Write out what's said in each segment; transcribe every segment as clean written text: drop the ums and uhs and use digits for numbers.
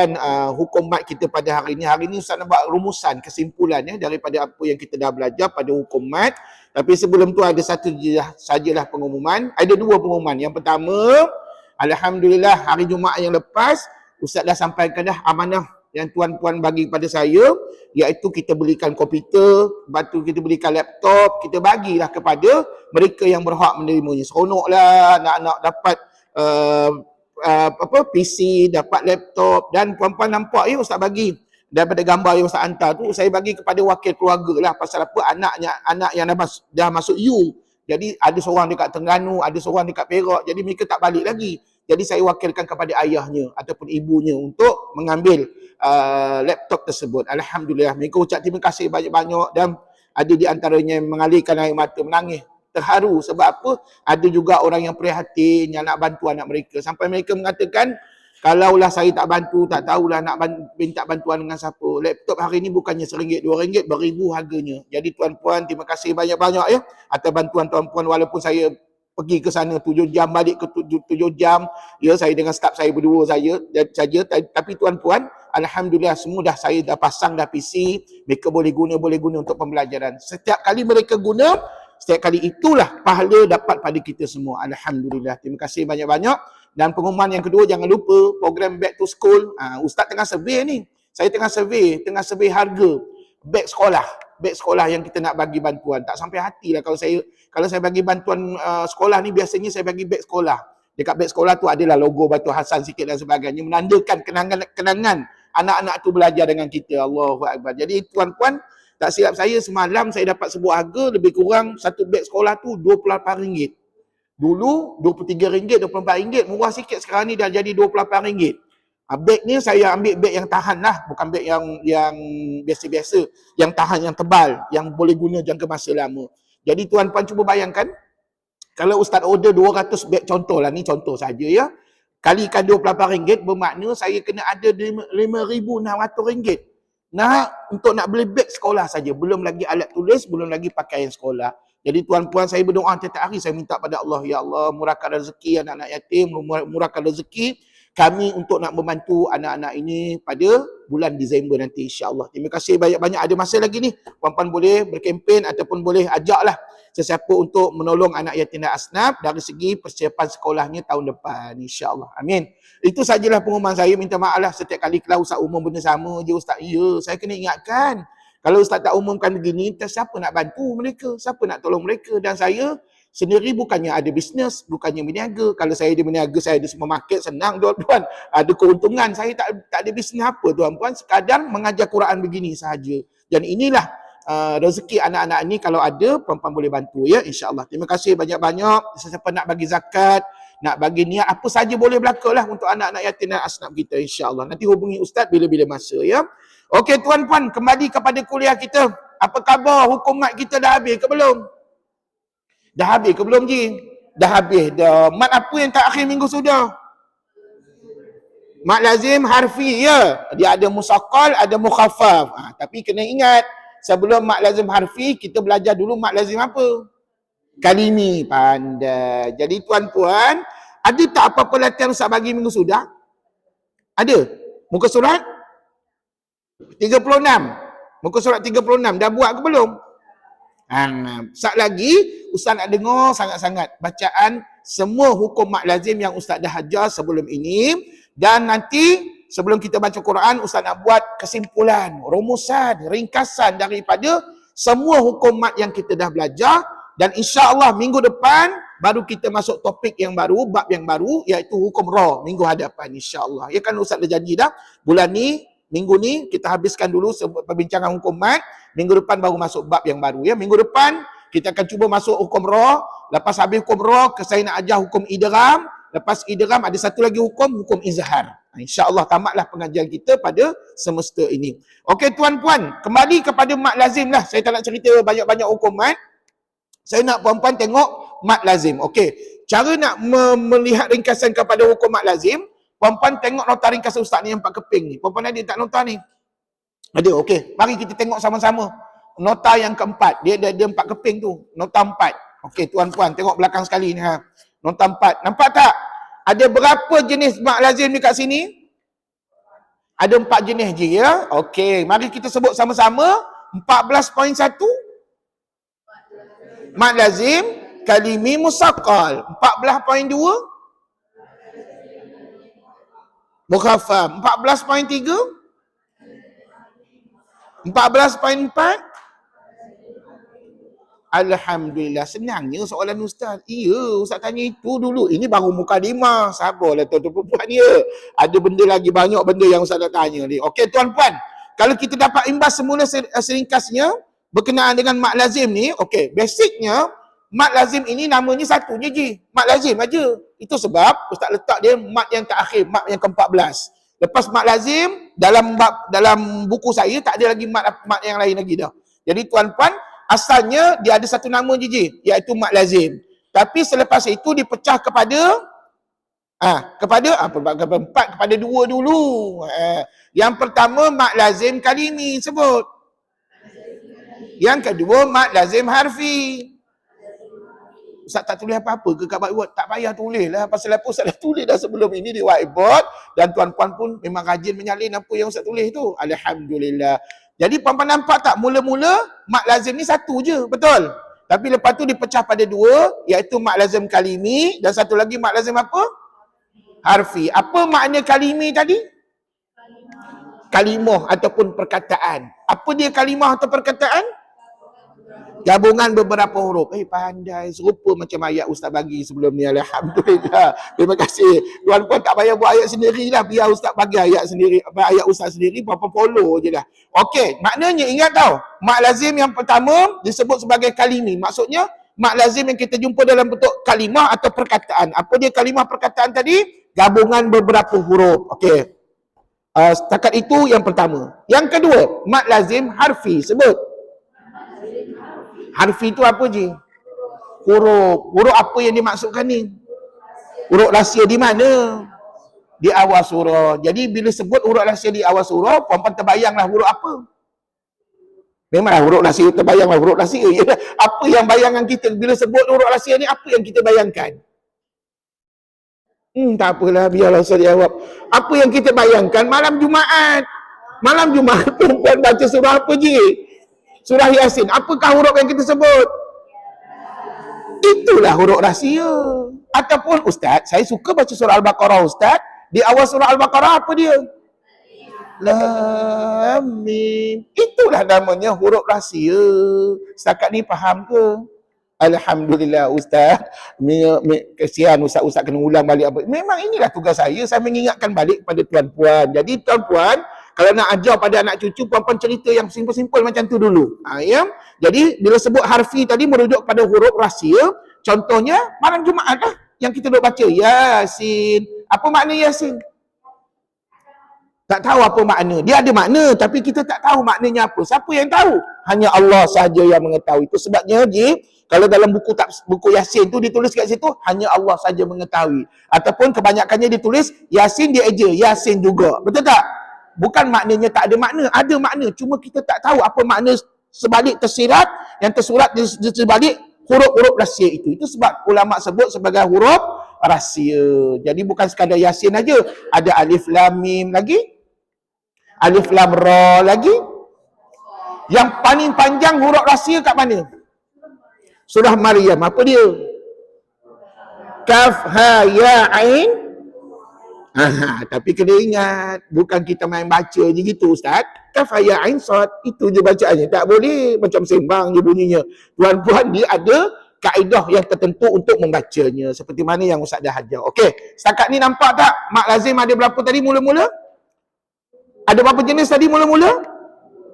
meneruskan hukum mat kita pada hari ini. Hari ini Ustaz nak buat rumusan, kesimpulannya daripada apa yang kita dah belajar pada hukum mat. Tapi sebelum tu ada satu sajalah pengumuman. Ada dua pengumuman. Yang pertama, alhamdulillah hari Jumaat yang lepas Ustaz dah sampaikan dah amanah yang tuan-puan bagi pada saya, iaitu kita belikan komputer, lepas tu kita belikan laptop, kita bagilah kepada mereka yang berhak menerimanya. Seronoklah nak dapat PC, dapat laptop, dan puan-puan nampak ya Ustaz bagi daripada gambar yang Ustaz hantar tu, saya bagi kepada wakil keluarga lah. Pasal apa? Anak yang dah masuk U. Jadi ada seorang dekat Terengganu, ada seorang dekat Perak, jadi mereka tak balik lagi. Jadi saya wakilkan kepada ayahnya ataupun ibunya untuk mengambil laptop tersebut. Alhamdulillah, mereka ucap terima kasih banyak-banyak, dan ada di antaranya yang mengalirkan air mata, menangis terharu. Sebab apa? Ada juga orang yang prihatin, yang nak bantu anak mereka. Sampai mereka mengatakan, kalaulah saya tak bantu, tak tahulah nak minta bantuan dengan siapa. Laptop hari ni bukannya RM1, RM2, beribu harganya. Jadi tuan-puan, terima kasih banyak-banyak ya atas bantuan tuan-puan. Walaupun saya pergi ke sana 7 jam, balik ke 7 jam, ya, saya dengan staf saya berdua saja, tapi tuan-puan, alhamdulillah semua saya dah pasang dah PC, mereka boleh guna untuk pembelajaran. Setiap kali mereka guna, setiap kali itulah pahala dapat pada kita semua. Alhamdulillah. Terima kasih banyak-banyak. Dan pengumuman yang kedua, jangan lupa program Back to School. Ustaz tengah survey ni. Saya tengah survey harga beg sekolah yang kita nak bagi bantuan. Tak sampai hati lah kalau saya bagi bantuan sekolah ni, biasanya saya bagi beg sekolah. Dekat beg sekolah tu adalah logo Batu Hasan sikit dan sebagainya, menandakan kenangan anak-anak tu belajar dengan kita. Allahu Akbar. Jadi tuan-puan, tak silap saya, semalam saya dapat sebuah harga lebih kurang satu beg sekolah tu RM28. Dulu RM23, RM24, murah sikit. Sekarang ni dah jadi RM28. Beg ni saya ambil beg yang tahan lah, bukan beg yang biasa-biasa, yang tahan, yang tebal, yang boleh guna jangka masa lama. Jadi tuan-puan cuba bayangkan, kalau Ustaz order 200 beg, contoh lah, ni contoh saja ya, kalikan RM28, bermakna saya kena ada RM5,600 untuk nak beli beg sekolah saja, belum lagi alat tulis, belum lagi pakaian sekolah. Jadi tuan-puan, saya berdoa setiap hari, saya minta pada Allah, ya Allah, murahkan rezeki anak-anak yatim, murahkan rezeki kami untuk nak membantu anak-anak ini pada bulan Disember nanti, insya-Allah. Terima kasih banyak-banyak. Ada masa lagi ni, puan-puan boleh berkempen ataupun boleh ajaklah sesiapa untuk menolong anak yatim dan asnaf dari segi persiapan sekolahnya tahun depan, insya-Allah. Amin. Itu sajalah pengumuman saya. Minta maaf lah setiap kali kalau Ustaz umum benda sama je Ustaz. Ya, saya kena ingatkan. Kalau Ustaz tak umumkan begini, siapa nak bantu mereka? Siapa nak tolong mereka? Dan saya sendiri bukannya ada bisnes, bukannya berniaga. Kalau saya ada berniaga, saya ada supermarket, senang tuan-tuan. Ada keuntungan. Saya tak ada bisnes apa tuan-tuan. Sekadar mengajar Quran begini sahaja. Dan inilah rezeki anak-anak ni, kalau ada, puan-puan boleh bantu ya, insya-Allah. Terima kasih banyak-banyak. Sesiapa nak bagi zakat, nak bagi niat, apa saja boleh berlakulah untuk anak-anak yatim dan asnaf kita, insya-Allah. Nanti hubungi Ustaz bila-bila masa ya. Okey tuan-puan, kembali kepada kuliah kita. Apa khabar hukum mat kita, dah habis ke belum? Dah habis ke belum Ji? Dah habis dah. Mat apa yang tak akhir minggu sudah? Mat lazim harfi ya. Dia ada musaqqal, ada mukhaffaf. Tapi kena ingat, sebelum mat lazim harfi, kita belajar dulu mat lazim apa? Kalimi. Pandai. Jadi tuan-puan, ada tak apa-apa latihan Ustaz bagi minggu sudah? Ada? Muka surat 36. Muka surat 36. Dah buat ke belum? Sat lagi, Ustaz nak dengar sangat-sangat bacaan semua hukum mat lazim yang Ustaz dah ajar sebelum ini. Dan nanti sebelum kita baca Quran, Ustaz nak buat kesimpulan, rumusan, ringkasan daripada semua hukum mat yang kita dah belajar. Dan insya-Allah minggu depan baru kita masuk topik yang baru, bab yang baru, iaitu hukum ra minggu hadapan, insya-Allah. Ya kan Ustaz dah janji dah, bulan ni, minggu ni kita habiskan dulu perbincangan hukum mat, minggu depan baru masuk bab yang baru ya. Minggu depan kita akan cuba masuk hukum ra, lepas habis hukum ra, saya nak ajar hukum idgham, lepas idgham ada satu lagi hukum izhar. Insya-Allah tamatlah pengajian kita pada semester ini. Okey tuan-puan, kembali kepada mat lazim lah. Saya tak nak cerita banyak-banyak hukum mat. Saya nak puan-puan tengok mat lazim. Okey, cara nak melihat ringkasan kepada hukum mat lazim, puan-puan tengok nota ringkasan Ustaz ni yang 4 keping ni. Puan-puan ada tak nota ni? Ada, okey. Mari kita tengok sama-sama. Nota yang keempat. Dia 4 keping tu. Nota 4. Okey, tuan-puan tengok belakang sekali ni ha. Nota 4. Nampak tak? Ada berapa jenis mat lazim dekat sini? Ada 4 jenis je ya. Okey, mari kita sebut sama-sama. 14.1 mad lazim kalimi musaqqal. 14.2 mukhaffaf. 14.3 14.4 Alhamdulillah, senangnya soalan Ustaz. Iya, Ustaz tanya itu dulu. Ini baru mukadimah. Sabarlah tuan-tuan perempuan ya. Ada benda lagi, banyak benda yang Ustaz nak tanya ni. Okey tuan-puan, kalau kita dapat imbas semula seringkasnya berkenaan dengan mat lazim ni, okey, basicnya mat lazim ini namanya satu je. Mat lazim aja. Itu sebab Ustaz letak dia mat yang terakhir, mat yang ke-14. Lepas mat lazim, dalam buku saya tak ada lagi mat yang lain lagi dah. Jadi tuan-puan, asalnya dia ada satu nama je, iaitu mat lazim. Tapi selepas itu dipecah kepada kepada dua dulu. Yang pertama mat lazim kalimi, sebut. Yang kedua mat lazim harfi. Ustaz tak tulis apa-apa ke kat whiteboard? Tak payah tulis lah. Pasal apa Ustaz dah tulis dah sebelum ini di whiteboard. Dan tuan-puan pun memang rajin menyalin apa yang Ustaz tulis tu. Alhamdulillah. Jadi puan-puan nampak tak, mula-mula mat lazim ni satu je, betul? Tapi lepas tu dipecah pada dua, iaitu mat lazim kalimi dan satu lagi mat lazim apa? Harfi. Apa makna kalimi tadi? Kalimah ataupun perkataan. Apa dia kalimah atau perkataan? Gabungan beberapa huruf. Pandai. Serupa macam ayat Ustaz bagi sebelum ni. Alhamdulillah. Terima kasih. Tuan-puan tak payah buat ayat sendirilah. Biar Ustaz bagi ayat sendiri. Ayat Ustaz sendiri. Berapa follow je dah. Okey. Maknanya ingat tau. Mat lazim yang pertama disebut sebagai kalimi. Maksudnya mat lazim yang kita jumpa dalam bentuk kalimah atau perkataan. Apa dia kalimah perkataan tadi? Gabungan beberapa huruf. Okey. Setakat itu yang pertama. Yang kedua. Mat lazim harfi. Sebut. Harfi itu apa je? Huruf. Huruf apa yang dimaksudkan ni? Huruf rahsia di mana? Di awal surah. Jadi bila sebut huruf rahsia di awal surah, puan-puan terbayanglah huruf apa? Memanglah huruf rahsia, terbayanglah huruf rahsia. Apa yang bayangan kita bila sebut huruf rahsia ni, apa yang kita bayangkan? Tak apalah, biarlah Ustaz jawab. Apa yang kita bayangkan malam Jumaat? Malam Jumaat perempuan baca surah apa je? Surah Yasin. Apakah huruf yang kita sebut? Itulah huruf rahsia. Ataupun Ustaz, saya suka baca surah Al-Baqarah Ustaz. Di awal surah Al-Baqarah apa dia? Lam Mim. Itulah namanya huruf rahsia. Setakat ni faham ke? Alhamdulillah Ustaz. Kesian Ustaz kena ulang balik apa. Memang inilah tugas saya mengingatkan balik kepada tuan-puan. Jadi tuan-puan, kalau nak ajar pada anak cucu, puan-puan cerita yang simple-simple macam tu dulu. Ya? Jadi bila sebut harfi tadi merujuk pada huruf rahsia. Contohnya malam Jumaat lah yang kita duk baca Yasin. Apa makna Yasin? Tak tahu apa makna. Dia ada makna tapi kita tak tahu maknanya apa. Siapa yang tahu? Hanya Allah sahaja yang mengetahui. Itu sebabnya kalau dalam buku Yasin tu ditulis kat situ hanya Allah sahaja mengetahui. Ataupun kebanyakannya ditulis Yasin dia eja, Yasin juga. Betul tak? Bukan maknanya tak ada makna, ada makna. Cuma kita tak tahu apa makna sebalik tersirat, yang tersurat di sebalik huruf-huruf rahsia itu. Itu sebab ulama sebut sebagai huruf rahsia. Jadi bukan sekadar Yasin aja, ada alif lam mim lagi, alif lam ra lagi. Yang paling panjang huruf rahsia kat mana? Surah Maryam. Apa dia? Kaf ha ya ain. Tapi kena ingat, bukan kita main baca je gitu Ustaz. Kaf ya ain sad, itu je bacaannya. Tak boleh macam sembang je bunyinya. Tuan-puan, dia ada kaedah yang tertentu untuk membacanya. Seperti mana yang Ustaz dah ajar. Okey, setakat ni nampak tak? Mat lazim ada berapa tadi mula-mula? Ada berapa jenis tadi mula-mula?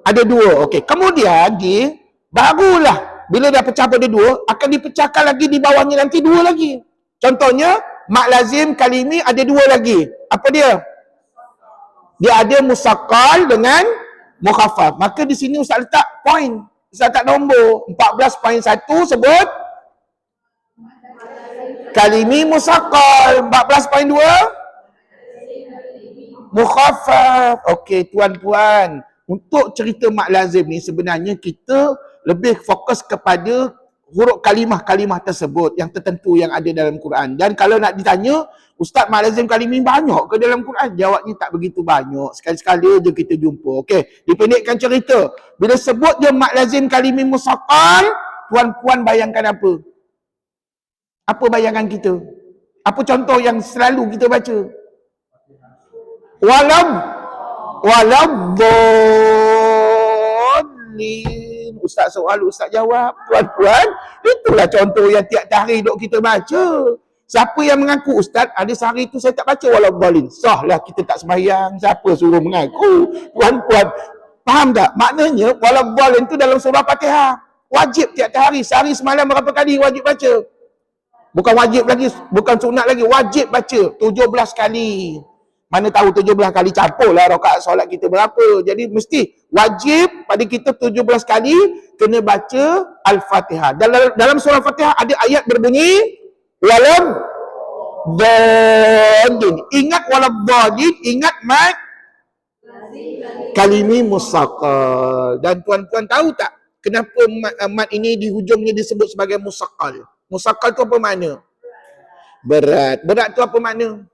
Ada dua. Okey, kemudian barulah bila dah pecah pada dua, akan dipecahkan lagi di bawahnya nanti dua lagi. Contohnya, mat lazim kalimi ada dua lagi. Apa dia? Dia ada musaqqal dengan mukhaffaf. Maka di sini Ustaz letak point. Ustaz letak nombor. 14.1 sebut kalimi musaqqal. 14.2 mukhaffaf. Okey tuan-puan, untuk cerita mat lazim ni sebenarnya kita lebih fokus kepada huruf kalimah-kalimah tersebut yang tertentu yang ada dalam Quran. Dan kalau nak ditanya, Ustaz, mak lazim kalimah banyak ke dalam Quran? Jawabnya tak begitu banyak. Sekali-sekala je kita jumpa. Okey, dipendekkan cerita. Bila sebut je mak lazim kalimah musaqqal, tuan-puan bayangkan apa? Apa bayangan kita? Apa contoh yang selalu kita baca? Waladhdallin. Ustaz soal, Ustaz jawab. Tuan-puan, itulah contoh yang tiap hari duk kita baca. Siapa yang mengaku, Ustaz, ada sehari tu saya tak baca waladhdallin. Sahlah kita tak sembahyang. Siapa suruh mengaku? Tuan-puan, faham tak? Maknanya waladhdallin tu dalam surah Fatihah. Wajib tiap hari. Sehari semalam berapa kali wajib baca? Bukan wajib lagi, bukan sunat lagi. Wajib baca 17 kali. Mana tahu 17 kali campurlah rakaat solat kita berapa. Jadi mesti wajib pada kita 17 kali kena baca Al-Fatihah. Dalam surah Fatihah ada ayat berbunyi waladhdallin. Ingat waladhdallin, ingat mat kalimi musaqqal. Dan tuan-tuan tahu tak kenapa mat ini di hujungnya disebut sebagai musaqqal? Musaqqal tu apa makna? Berat. Berat tu apa makna?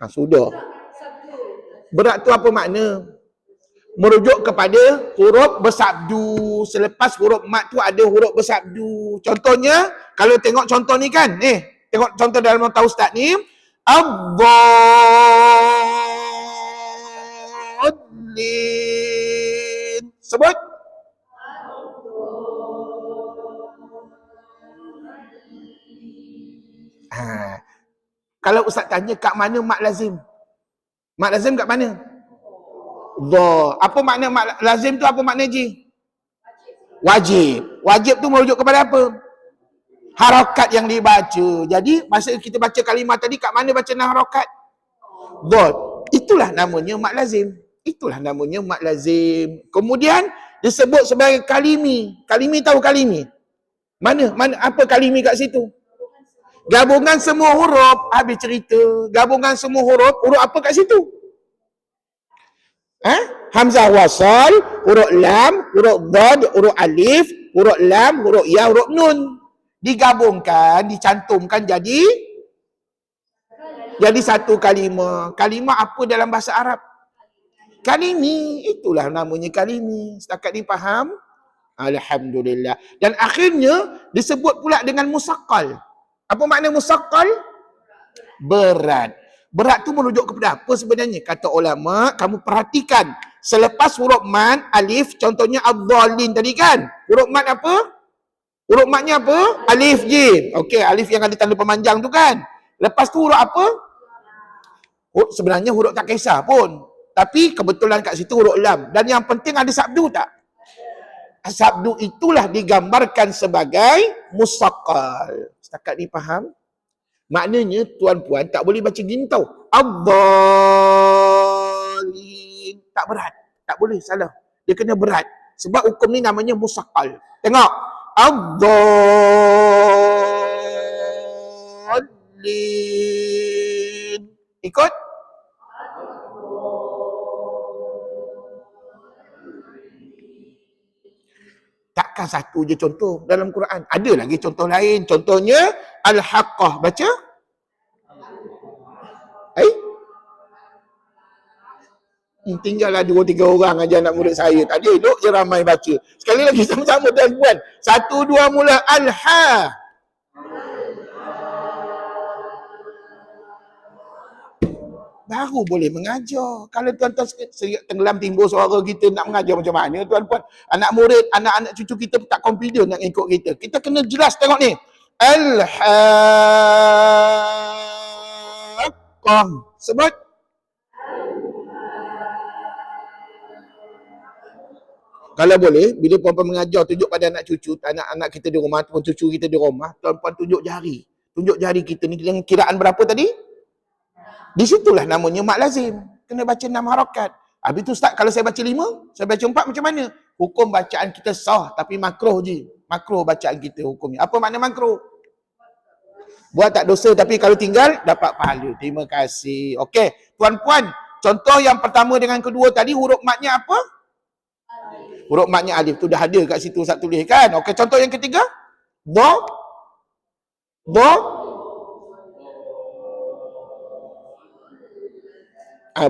Sudah. Berat tu apa makna? Merujuk kepada huruf bersabdu. Selepas huruf mat tu ada huruf bersabdu. Contohnya, kalau tengok contoh ni kan, tengok contoh dalam nota ustaz ni, ad-dallin. Sebut. Kalau ustaz tanya kat mana mat lazim? Mat lazim kat mana? Dha. Apa makna mat lazim tu, apa makna Ji? Wajib. Wajib tu merujuk kepada apa? Harakat yang dibaca. Jadi masa kita baca kalimah tadi, kat mana baca dengan harakat? Dha. Itulah namanya mat lazim. Itulah namanya mat lazim. Kemudian disebut sebagai kalimi. Kalimi tahu kalimi? Mana apa kalimi kat situ? Gabungan semua huruf. Habis cerita. Gabungan semua huruf. Huruf apa kat situ? Hamzah wasal, huruf lam, huruf dhad, huruf alif, huruf lam, huruf ya, huruf nun. Digabungkan, dicantumkan jadi satu kalimah. Kalimah apa dalam bahasa Arab? Kalimi. Itulah namanya kalimi. Setakat ni faham? Alhamdulillah. Dan akhirnya disebut pula dengan musaqqal. Apa makna musaqqal? Berat. Berat tu merujuk kepada apa sebenarnya? Kata ulama, kamu perhatikan. Selepas huruf mat, alif, contohnya ad-dallin tadi kan? Huruf mat apa? Huruf matnya apa? Alif je. Okey, alif yang ada tanda pemanjang tu kan? Lepas tu huruf apa? Sebenarnya huruf tak kisah pun. Tapi kebetulan kat situ huruf lam. Dan yang penting ada sabdu tak? Sabdu itulah digambarkan sebagai musaqqal. Setakat ni faham? Maknanya tuan-puan tak boleh baca gini tau. Ad-dallin. Tak berat. Tak boleh, salah. Dia kena berat. Sebab hukum ni namanya musaqqal. Tengok. Ad-dallin. Ikut? Takkan satu je contoh dalam Quran. Ada lagi contoh lain. Contohnya Al-Haqqah. Baca. Tinggallah 2-3 orang aja anak murid saya. Tak ada, duduk je ramai baca. Sekali lagi sama-sama tuan-puan. 1, 2 mula. Al-Ha. Baru boleh mengajar. Kalau tuan-tuan tenggelam timbul suara kita nak mengajar macam mana tuan-puan? Anak murid, anak-anak cucu kita tak confident nak ikut kita. Kita kena jelas tengok ni. Al-Haqqah. Sebut. Kalau boleh, bila puan-puan mengajar, tunjuk pada anak cucu, anak-anak kita di rumah, ataupun cucu kita di rumah, tuan-puan tunjuk jari. Tunjuk jari kita ni dengan kiraan berapa tadi? Di situlah namanya mat lazim. Kena baca 6 harakat. Habis tu Ustaz, kalau saya baca 5, saya baca 4 macam mana? Hukum bacaan kita sah tapi makruh je. Makruh bacaan kita hukumnya. Apa makna makruh? Buat tak dosa tapi kalau tinggal dapat pahala. Terima kasih. Okey, tuan-puan, contoh yang pertama dengan kedua tadi huruf matnya apa? Huruf matnya alif tu dah ada kat situ Ustaz tulis kan. Okey, contoh yang ketiga. Dha. Dha.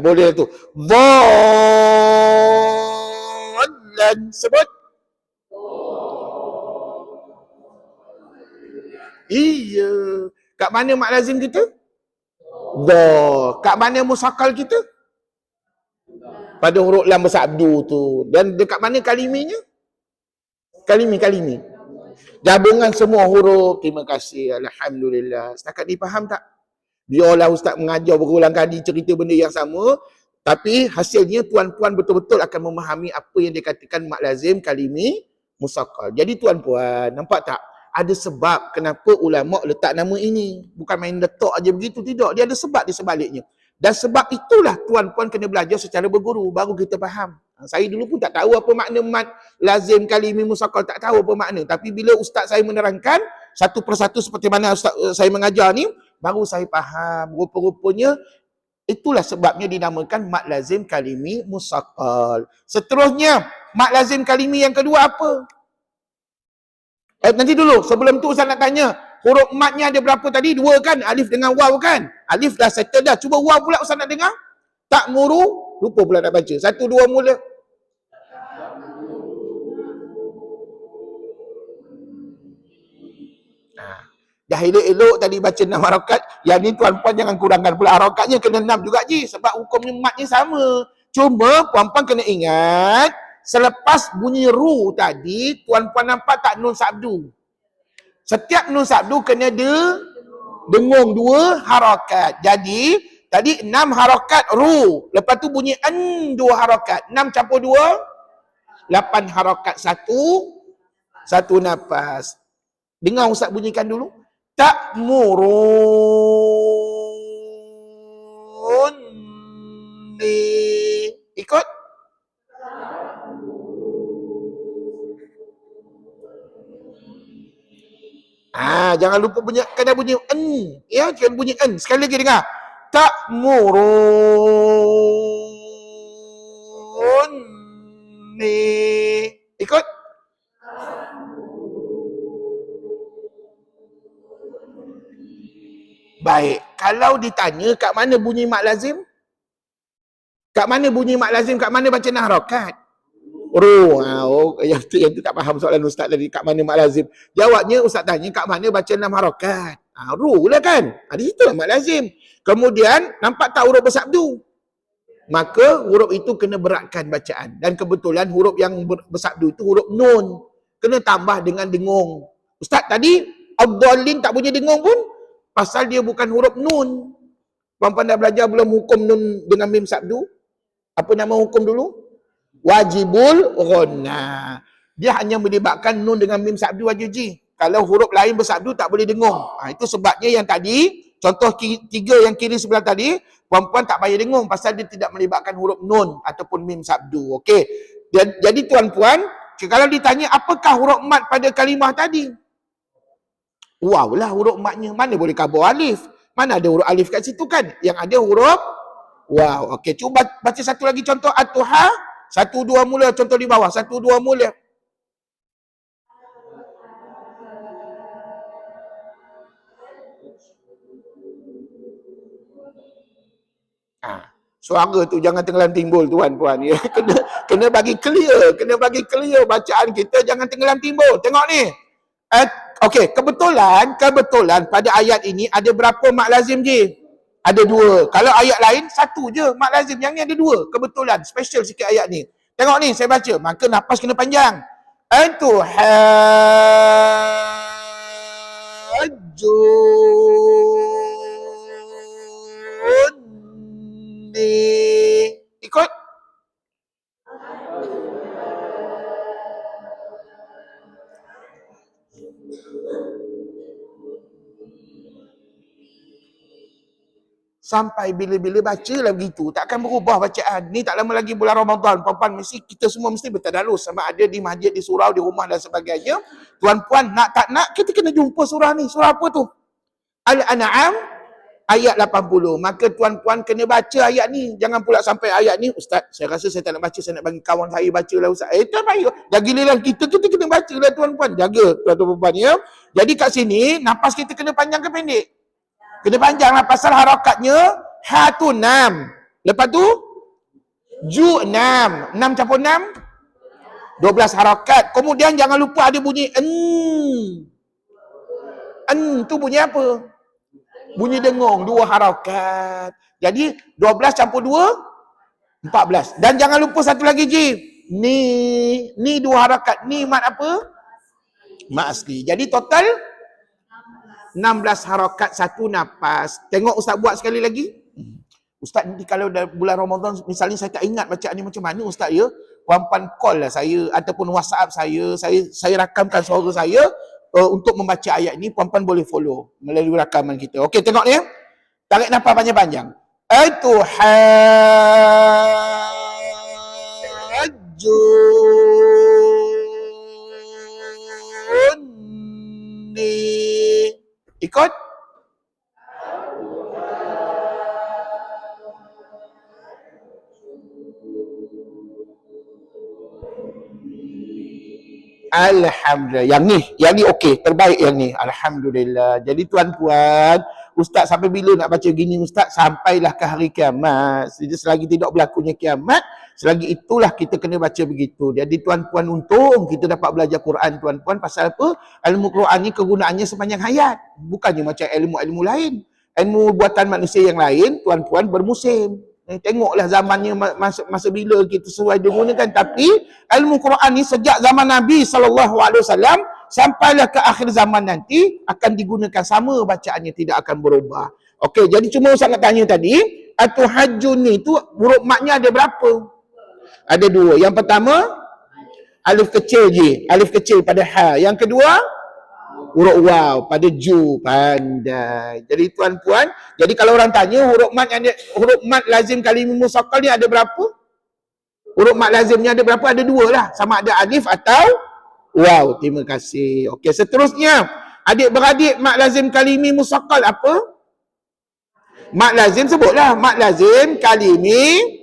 Boleh tu. Dhallan. Sebut. Iya. Kat mana mak lazim kita? Dha. Kat mana musakal kita? Pada huruf lam bersabdu tu. Dan dekat mana kaliminya? Kalimi. Gabungan semua huruf. Terima kasih. Alhamdulillah. Setakat ni faham tak? Biarlah Ustaz mengajar berulang kali cerita benda yang sama, tapi hasilnya tuan-puan betul-betul akan memahami apa yang dikatakan mak lazim, kalimi, musakal. Jadi tuan-puan, nampak tak? Ada sebab kenapa ulama letak nama ini. Bukan main letak aja begitu, tidak. Dia ada sebab di sebaliknya. Dan sebab itulah tuan-puan kena belajar secara berguru, baru kita faham. Saya dulu pun tak tahu apa makna mat lazim, kalimi, musakal, tak tahu apa makna. Tapi bila ustaz saya menerangkan satu persatu seperti mana ustaz saya mengajar ni, baru saya faham. Rupa-rupanya itulah sebabnya dinamakan mat lazim, kalimi, musakal. Seterusnya, mat lazim, kalimi yang kedua apa? Nanti dulu, sebelum tu Ustaz nak tanya, huruf matnya ada berapa tadi? Dua kan? Alif dengan waw kan? Alif dah settle dah. Cuba waw pula Ustaz nak dengar. Tak muru. Lupa pula nak baca. 1, 2 mula. Dah elok-elok tadi baca 6 harakat. Yang ni tuan-puan jangan kurangkan pula. Harakatnya kena 6 juga je. Sebab hukumnya matnya sama. Cuma puan-puan kena ingat, selepas bunyi ru tadi, tuan-puan nampak tak nun sabdu? Setiap nun sabdu kena dengung 2 harakat. Jadi, tadi 6 harakat ru. Lepas tu bunyi an 2 harakat. 6 campur 2, 8 harakat. Satu nafas. Dengar Ustaz bunyikan dulu. Ta'muruni. Ikut. Jangan lupa bunyi, kena bunyi en. Ya, jangan bunyi en. Sekali lagi dengar. Ta'muruni. Ikut. Baik. Kalau ditanya kat mana bunyi mak lazim? Kat mana bunyi mak lazim? Kat mana baca harakat? Ru. Yang tu tak faham soalan Ustaz tadi. Kat mana mak lazim? Jawabnya Ustaz tanya kat mana baca 6 harakat? Ru lah kan? Di situ lah mak lazim. Kemudian nampak tak huruf bersabdu? Maka huruf itu kena beratkan bacaan. Dan kebetulan huruf yang bersabdu itu huruf nun. Kena tambah dengan dengung. Ustaz tadi Abdallin tak bunyi dengung pun pasal dia bukan huruf nun. Puan-puan dah belajar belum hukum nun dengan mim sabdu? Apa nama hukum dulu? Wajibul ghunna. Dia hanya melibatkan nun dengan mim sabdu aja je. Kalau huruf lain bersabdu tak boleh dengung. Itu sebabnya yang tadi, contoh 3 yang kiri sebelah tadi, puan-puan tak payah dengung pasal dia tidak melibatkan huruf nun ataupun mim sabdu. Okey. Jadi tuan-puan, kalau ditanya apakah huruf mat pada kalimah tadi? Waw lah huruf matnya. Mana boleh kabur alif? Mana ada huruf alif kat situ kan? Yang ada huruf waw. Okey, cuba baca satu lagi contoh At-Tuha. 1, 2 mula. Contoh di bawah. 1, 2 mula. Suara tu jangan tenggelam timbul tuan-puan. Ya. Kena bagi clear. Kena bagi clear bacaan kita. Jangan tenggelam timbul. Tengok ni. Okey, kebetulan pada ayat ini ada berapa mak lazim je? Ada 2. Kalau ayat lain, 1 je mak lazim. Yang ni ada 2. Kebetulan, special sikit ayat ni. Tengok ni, saya baca. Maka nafas kena panjang. Antuhajjuni. Ikut. Sampai bila-bila bacalah begitu. Takkan berubah bacaan. Ni tak lama lagi bulan Ramadan. Puan-puan mesti, kita semua mesti bertadarus. Sama ada di masjid, di surau, di rumah dan sebagainya. Tuan-puan nak tak nak, kita kena jumpa surah ni. Surah apa tu? Al-An'am ayat 80. Maka tuan-puan kena baca ayat ni. Jangan pula sampai ayat ni, Ustaz, saya rasa saya tak nak baca, saya nak bagi kawan saya baca lah Ustaz. Tak payah. Dah giliran kita kena baca lah tuan-puan. Jaga tuan-tuan ya. Jadi kat sini, nafas kita kena panjang ke pendek? Kena panjang lah pasal harakatnya. Ha tu 6. Lepas tu, ju 6. 6 campur 6? 12 harakat. Kemudian jangan lupa ada bunyi tu bunyi apa? Bunyi dengung, 2 harakat. Jadi 12 campur 2, 14. Dan jangan lupa satu lagi Ji. Ni 2 harakat. Ni mat apa? Mat asli. Jadi total 16 harakat satu nafas. Tengok Ustaz buat sekali lagi. Ustaz nanti kalau dah bulan Ramadan, misalnya saya tak ingat bacaan ni macam mana Ustaz ya. Puan-puan call lah saya ataupun WhatsApp saya rakamkan suara saya untuk membaca ayat ni. Puan-puan boleh follow melalui rakaman kita. Okey, tengok ni ya. Tarik nafas panjang-panjang. Atuhajjunni. Ikut. Alhamdulillah. Yang ni okey, terbaik yang ni. Alhamdulillah. Jadi tuan-puan, Ustaz sampai bila nak baca gini Ustaz? Sampailah ke hari kiamat. Selagi tidak berlakunya kiamat, selagi itulah kita kena baca begitu. Jadi tuan-puan, untung kita dapat belajar Quran tuan-puan. Pasal apa? Ilmu Quran ni kegunaannya sepanjang hayat. Bukannya macam ilmu-ilmu lain. Ilmu buatan manusia yang lain, tuan-puan, bermusim. Tengoklah zamannya masa bila kita sesuai digunakan. Tapi ilmu Quran ni sejak zaman Nabi SAW sampailah ke akhir zaman nanti akan digunakan sama bacaannya, tidak akan berubah. Okey, jadi cuma Ustaz nak tanya tadi, atuhajjun ni tu huruf matnya ada berapa? Ada 2. Yang pertama alif kecil je, alif kecil pada ha. Yang kedua huruf waw pada ju. Pandai. Jadi tuan-puan, jadi kalau orang tanya huruf mat lazim kalimah musaqqal ni ada berapa? Huruf mat lazimnya ada berapa? Ada 2 lah. Sama ada alif atau waw. Terima kasih. Okey, seterusnya adik-beradik mat lazim kalimah musaqqal apa? Mat lazim sebutlah. Mat lazim kalimah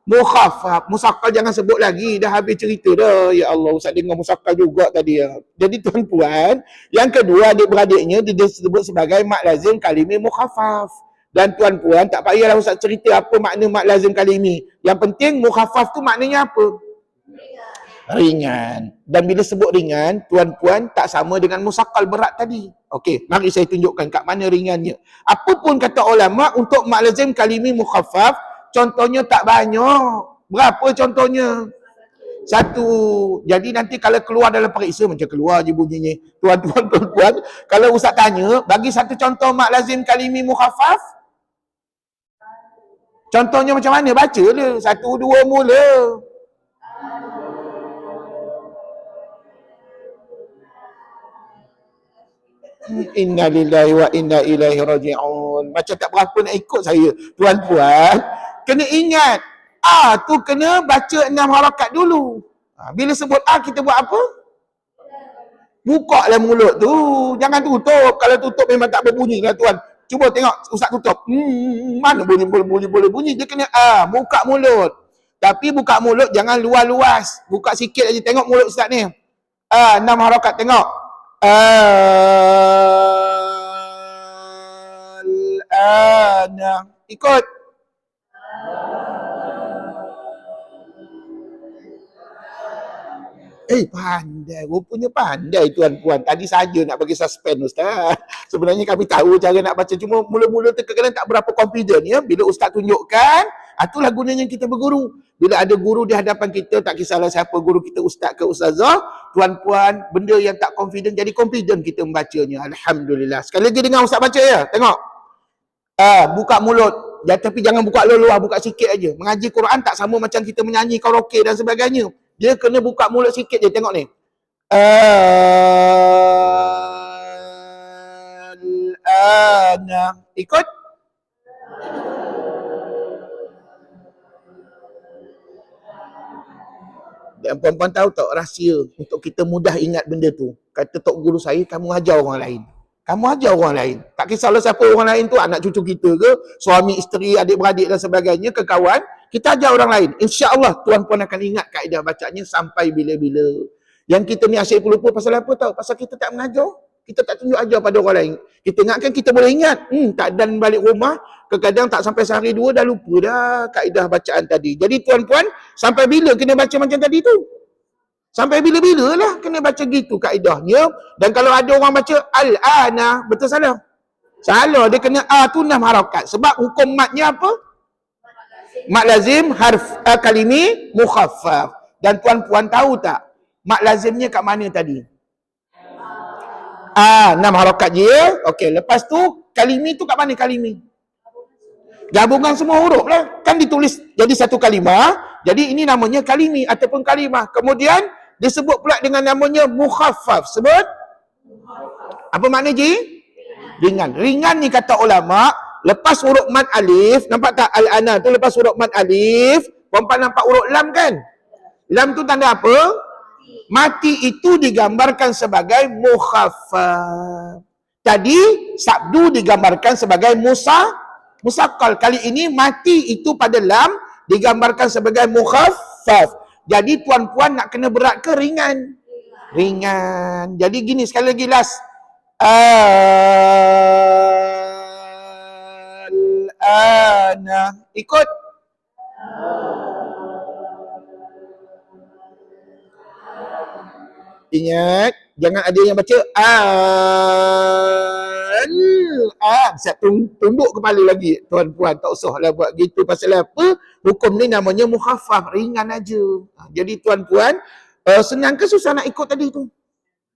mukhaffaf. Musaqqal jangan sebut lagi, dah habis cerita dah. Ya Allah, Ustaz dengar musaqqal juga tadi ya. Jadi tuan-puan, yang kedua adik-beradiknya dia disebut sebagai mat lazim kalimah mukhaffaf. Dan tuan-puan, tak payahlah Ustaz cerita apa makna mat lazim kalimah. Yang penting mukhaffaf tu maknanya apa? Ringan. Dan bila sebut ringan, tuan-puan, tak sama dengan musaqqal berat tadi. Okey, mari saya tunjukkan kat mana ringannya. Apa pun kata ulama untuk mat lazim kalimah mukhaffaf, contohnya tak banyak. Berapa contohnya? 1. Jadi nanti kalau keluar dalam periksa macam keluar je bunyinya. Tuan-tuan, kalau Ustaz tanya, bagi 1 contoh mat lazim kalimah mukhaffaf. Contohnya macam mana? Baca dia. 1, 2 mula. Inna lillahi wa inna ilaihi raji'un. Macam tak berapa nak ikut saya. Tuan-puan, kena ingat, A tu kena baca 6 harakat dulu. Bila sebut A, kita buat apa? Buka lah mulut tu. Jangan tutup. Kalau tutup memang tak berbunyi lah tuan. Cuba tengok Ustaz tutup. Mana boleh bunyi. Dia kena A, buka mulut. Tapi buka mulut jangan luas-luas. Buka sikit aja. Tengok mulut Ustaz ni. A, 6 harakat. Tengok. Al-ana. Ikut. Pandai. Rupanya pandai tuan-puan. Tadi saja nak bagi suspend Ustaz. Sebenarnya kami tahu cara nak baca. Cuma mula-mula terkadang tak berapa confident ya. Bila Ustaz tunjukkan, itulah gunanya kita berguru. Bila ada guru di hadapan kita, tak kisahlah siapa guru kita, Ustaz ke Ustazah, tuan-puan, benda yang tak confident, jadi confident kita membacanya. Alhamdulillah. Sekali lagi dengar Ustaz baca ya. Tengok. Buka mulut. Tapi jangan buka luar, buka sikit aja. Mengaji Quran tak sama macam kita menyanyi karaoke dan sebagainya. Dia kena buka mulut sikit je. Tengok ni. Al-ana. Ikut. Dan puan-puan tahu tak rahsia untuk kita mudah ingat benda tu? Kata tok guru saya, kamu ajar orang lain. Kamu ajar orang lain. Tak kisahlah siapa orang lain tu, anak cucu kita ke, suami, isteri, adik-beradik dan sebagainya, ke kawan, kita ajar orang lain. InsyaAllah tuan-puan akan ingat kaedah bacanya sampai bila-bila. Yang kita ni asyik lupa pasal apa tahu? Pasal kita tak mengajar. Kita tak tunjuk ajar pada orang lain. Kita ingatkan kita boleh ingat. Tak dan balik rumah, kadang-kadang tak sampai sehari dua dah lupa dah kaedah bacaan tadi. Jadi tuan-puan, sampai bila kena baca macam tadi tu? Sampai bila-bila lah kena baca gitu kaedahnya. Dan kalau ada orang baca al-ana, betul salah? Salah, dia kena a tu 6 harakat. Sebab hukum matnya apa? Mat lazim harf kalimi mukhaffaf. Dan tuan-puan tahu tak? Mat lazimnya kat mana tadi? 6 harakat je. Okey, lepas tu kalimi tu kat mana kalimi? Gabungan semua huruf lah. Kan ditulis jadi satu kalimah. Jadi ini namanya kalimi ataupun kalimah. Kemudian disebut pula dengan namanya mukhaffaf. Sebut? Apa makna je? Ringan. Ringan ni kata ulama, lepas huruf mad alif, nampak tak al-ana tu lepas huruf mad alif, perempuan nampak huruf lam kan? Lam tu tanda apa? Mati itu digambarkan sebagai mukhaffaf. Tadi sabdu digambarkan sebagai musaqqal. Kali ini mati itu pada lam digambarkan sebagai mukhaffaf. Jadi tuan-puan nak kena berat ke ringan? Ringan. Jadi gini sekali lagi last. Al-ana. Ikut. Ingat, jangan ada yang baca siap tunduk kepala lagi. Tuan-puan tak usahlah buat gitu. Pasal apa? Hukum ni namanya mukhaffaf, ringan aja. Jadi tuan-puan, senang ke susah nak ikut tadi tu?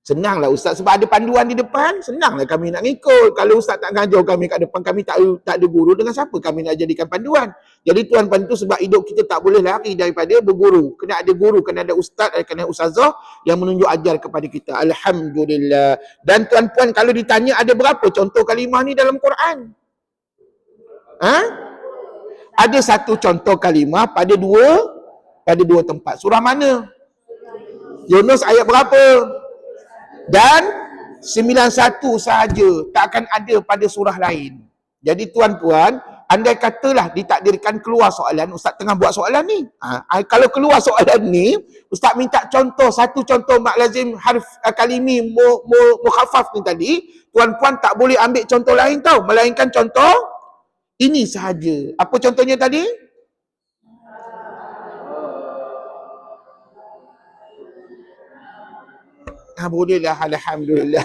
Senanglah Ustaz, sebab ada panduan di depan, senanglah kami nak ikut. Kalau Ustaz tak ngajar kami kat depan, kami tak ada guru, dengan siapa kami nak jadikan panduan? Jadi tuan-puan tu sebab hidup kita tak boleh lari daripada berguru. Kena ada guru, kena ada ustaz, kena ada ustazah yang menunjuk ajar kepada kita. Alhamdulillah. Dan tuan-puan kalau ditanya ada berapa contoh kalimah ni dalam Quran? Ada satu contoh kalimah pada dua tempat. Surah mana? Yunus ayat berapa? Dan 91 sahaja, tak akan ada pada surah lain. Jadi tuan-puan, andai katalah ditakdirkan keluar soalan, Ustaz tengah buat soalan ni. Kalau keluar soalan ni, Ustaz minta contoh, satu contoh mak lazim harf kalimi mukhaffaf ni tadi, tuan-puan tak boleh ambil contoh lain tau, melainkan contoh ini sahaja. Apa contohnya tadi? Bolehlah, alhamdulillah.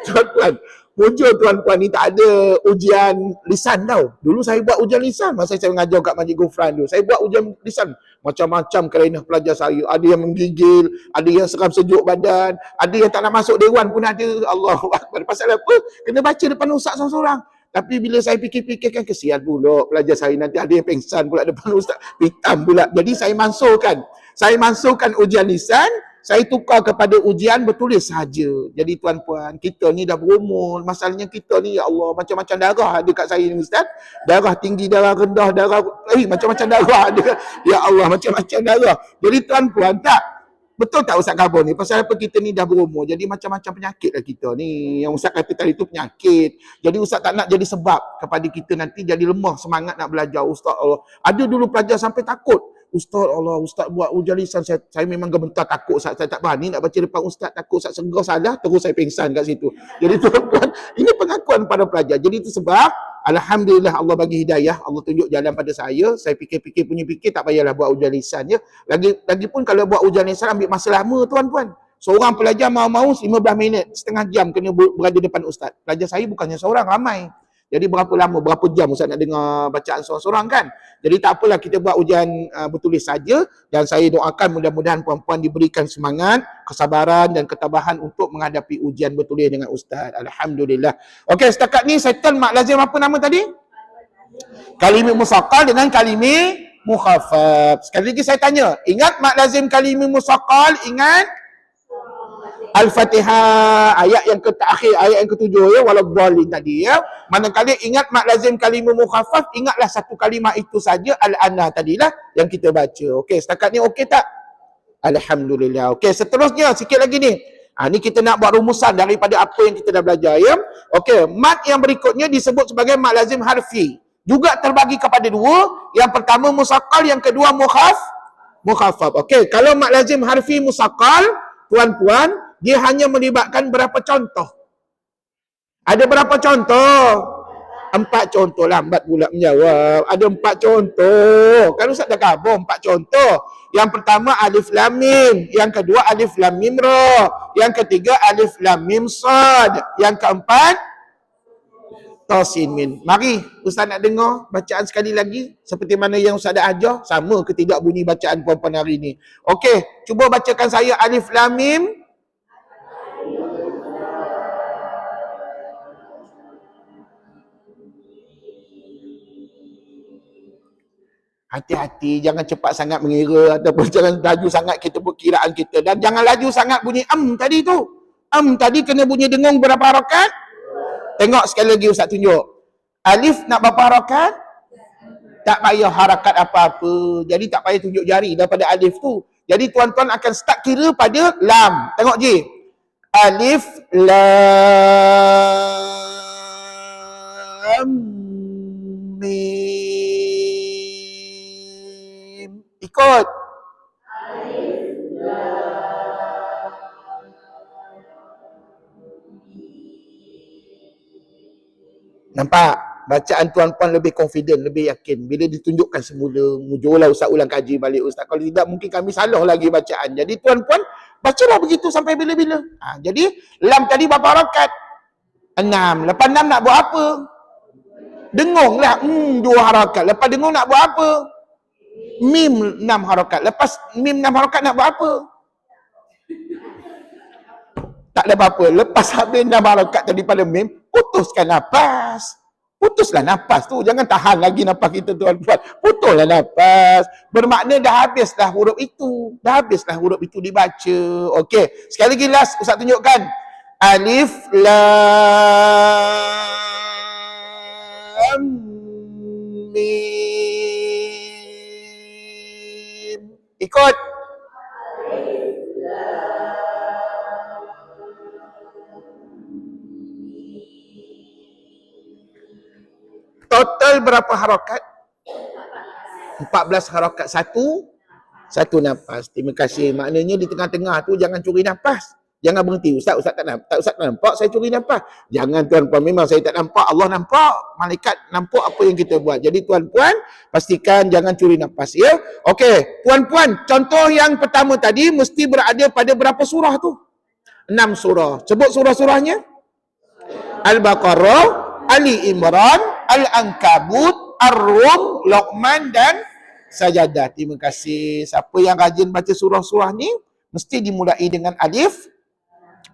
Tuan-puan, punca tuan-puan ni tak ada ujian lisan tau. Dulu saya buat ujian lisan masa saya mengajar kat Masjid Gufran dulu. Saya buat ujian lisan. Macam-macam kerana pelajar saya. Ada yang menggigil, ada yang seram sejuk badan, ada yang tak nak masuk dewan pun ada. Allahu Akbar. Pasal apa? Kena baca depan ustaz seorang-seorang. Tapi bila saya fikir-fikir kan kesian pula pelajar saya, nanti ada yang pengsan pula depan ustaz. Pitam pula. Jadi saya masukkan ujian lisan, saya tukar kepada ujian bertulis saja. Jadi tuan-puan, kita ni dah berumur. Masalahnya kita ni, ya Allah, macam-macam darah ada kat saya ni Ustaz. Darah tinggi, darah rendah, macam-macam darah ada. Ya Allah, macam-macam darah. Jadi tuan-puan, betul tak Ustaz Kabur ni? Pasal apa kita ni dah berumur. Jadi macam-macam penyakit lah kita ni. Yang Ustaz kata tadi tu penyakit. Jadi Ustaz tak nak jadi sebab kepada kita nanti jadi lemah semangat nak belajar. Ustaz Allah. Ada dulu pelajar sampai takut. Ustaz Allah, Ustaz buat ujian lisan, saya memang gemetar takut Ustaz, saya tak berani nak baca depan Ustaz, takut Ustaz segera salah, terus saya pengsan kat situ. Jadi tuan-tuan, ini pengakuan pada pelajar. Jadi itu sebab, alhamdulillah Allah bagi hidayah, Allah tunjuk jalan pada saya fikir-fikir punya fikir, tak payahlah buat ujian lisan ya. Lagipun kalau buat ujian lisan ambil masa lama tuan-tuan. Seorang pelajar mau-mau 15 minit, setengah jam kena berada depan Ustaz. Pelajar saya bukannya seorang, ramai. Jadi berapa jam Ustaz nak dengar bacaan seorang-seorang kan? Jadi tak apalah, kita buat ujian bertulis saja, dan saya doakan mudah-mudahan puan-puan diberikan semangat, kesabaran dan ketabahan untuk menghadapi ujian bertulis dengan Ustaz. Alhamdulillah. Okey, setakat ni settle mak lazim apa nama tadi? Kalimi musaqqal dengan kalimi mukhaffaf. Sekali lagi saya tanya, ingat mak lazim kalimi musaqqal, ingat? Al-Fatihah, ayat yang terakhir, ayat yang ke-7 ya, waladhdallin tadi ya. Manakala ingat mak lazim kalimah mukhaffaf, ingatlah satu kalimah itu saja, al-ana tadilah yang kita baca. Okey, setakat ni okey tak? Alhamdulillah. Okey, seterusnya sikit lagi ni. Ni kita nak buat rumusan daripada apa yang kita dah belajar, ya. Okey, mad yang berikutnya disebut sebagai mad lazim harfi. Juga terbagi kepada dua. Yang pertama musaqqal, yang kedua mukhaffaf. Okey, kalau mad lazim harfi musaqqal, tuan-puan, dia hanya melibatkan berapa contoh? Ada berapa contoh? 4 contoh, lambat pula menjawab. Ada 4 contoh. Kan Ustaz dah khabar 4 contoh. Yang pertama alif lam mim, yang kedua alif lam mim ra, yang ketiga alif lam mim sad, yang keempat ta sin min. Mari Ustaz nak dengar bacaan sekali lagi seperti mana yang Ustaz dah ajar. Sama ke tidak bunyi bacaan puan-puan hari ni? Okey, cuba bacakan saya alif lam mim. Hati-hati, jangan cepat sangat mengira ataupun jangan laju sangat kita perkiraan kita. Dan jangan laju sangat bunyi tadi tu. Tadi kena bunyi dengung berapa harakat? Tengok sekali lagi Ustaz tunjuk. Alif nak berapa harakat? Tak payah harakat apa-apa. Jadi tak payah tunjuk jari daripada alif tu. Jadi tuan-tuan akan start kira pada lam. Tengok je. Alif, lam, mim. Ikut. Nampak? Bacaan tuan-puan lebih confident, lebih yakin. Bila ditunjukkan semula, mujurlah Ustaz ulang kaji balik Ustaz. Kalau tidak, mungkin kami salah lagi bacaan. Jadi tuan-puan, bacalah begitu sampai bila-bila. Jadi, lam tadi berapa harakat? 6. Lepas 6 nak buat apa? Dengung lah. 2 harakat. Lepas dengung nak buat apa? Mim 6 harakat. Lepas mim 6 harakat nak buat apa? Tak ada apa-apa. Lepas habis 6 harakat tadi pada mim, putuskan nafas. Putuslah nafas tu. Jangan tahan lagi nafas kita tuan-tuan. Putuslah nafas. Bermakna dah habislah huruf itu. Dah habislah huruf itu dibaca. Okey. Sekali lagi last Ustaz tunjukkan. Alif, lam, mim. Ikut. Total berapa harakat? 14 harakat. Satu nafas. Terima kasih. Maknanya di tengah-tengah tu jangan curi nafas. Jangan berhenti. Ustaz tak nampak saya curi nafas. Jangan tuan-puan, memang saya tak nampak. Allah nampak. Malaikat nampak apa yang kita buat. Jadi tuan-puan, pastikan jangan curi nafas. Ya? Okey. Tuan-puan, contoh yang pertama tadi mesti berada pada berapa surah tu? 6 surah. Sebut surah-surahnya. Al-Baqarah, Ali Imran, Al-Ankabut, Ar-Rum, Luqman dan Sajadah. Terima kasih. Siapa yang rajin baca surah-surah ni mesti dimulai dengan alif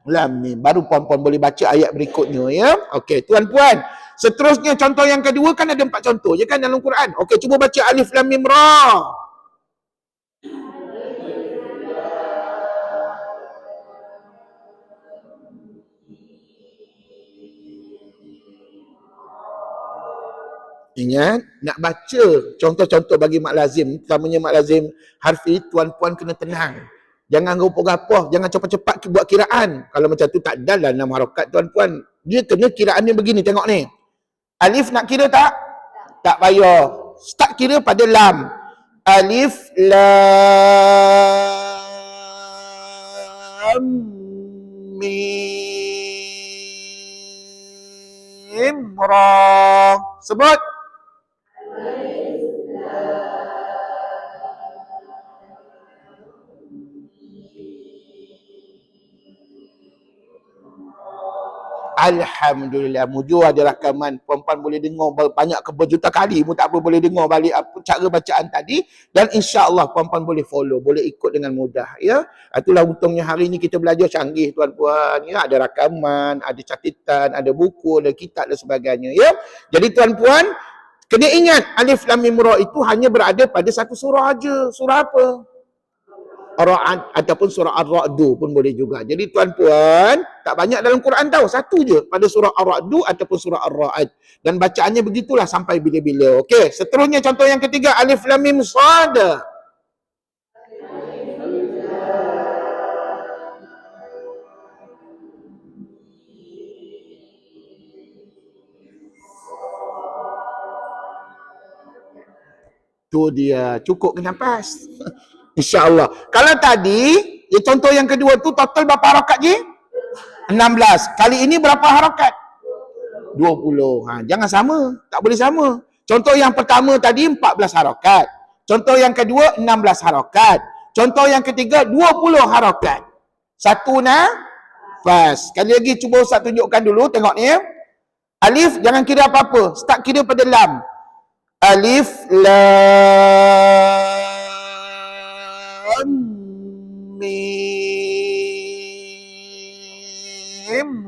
lam mim. Baru puan-puan boleh baca ayat berikutnya, ya. Okey, tuan-puan. Seterusnya contoh yang kedua kan ada 4 contoh je kan dalam Quran. Okey, cuba baca alif lam mim ra. Ingat, nak baca contoh-contoh bagi mak lazim, terutamanya mak lazim harfi, tuan-puan kena tenang. Jangan gapo-gapo, jangan cepat-cepat buat kiraan. Kalau macam tu tak adalah 6 harakat tuan-puan. Dia kena kiraannya begini, tengok ni. Alif nak kira tak? Tak payah. Start kira pada lam. Alif, lam, mim, ra. Sebut. Alhamdulillah, mujur ada rakaman. Puan-puan boleh dengar banyak berjuta kali pun tak apa, boleh dengar balik apa cara bacaan tadi dan insya-Allah puan-puan boleh follow, boleh ikut dengan mudah, ya. Itulah untungnya hari ni kita belajar canggih tuan-puan, ya. Ada rakaman, ada catatan, ada buku, ada kitab dan sebagainya, ya. Jadi tuan-puan kena ingat alif lam mim ra itu hanya berada pada satu surah aja. Surah apa? Ar-Ra'd ataupun surah Ar-Ra'd pun boleh juga. Jadi tuan-puan, tak banyak dalam Quran tahu, satu je pada surah Ar-Ra'd ataupun surah Ar-Ra'd. Dan bacaannya begitulah sampai bila-bila. Okey, seterusnya contoh yang ketiga alif lam mim sad. Tu dia, cukup ke nafas. InsyaAllah. Kalau tadi, contoh yang kedua tu total berapa harakat je? 16. Kali ini berapa harakat? 20. Jangan sama. Tak boleh sama. Contoh yang pertama tadi 14 harakat. Contoh yang kedua 16 harakat. Contoh yang ketiga 20 harakat. Satu nafas. Sekali lagi cuba Ustaz tunjukkan dulu. Tengok ni. Alif jangan kira apa-apa. Start kira pada lam. Alif, lam, mim,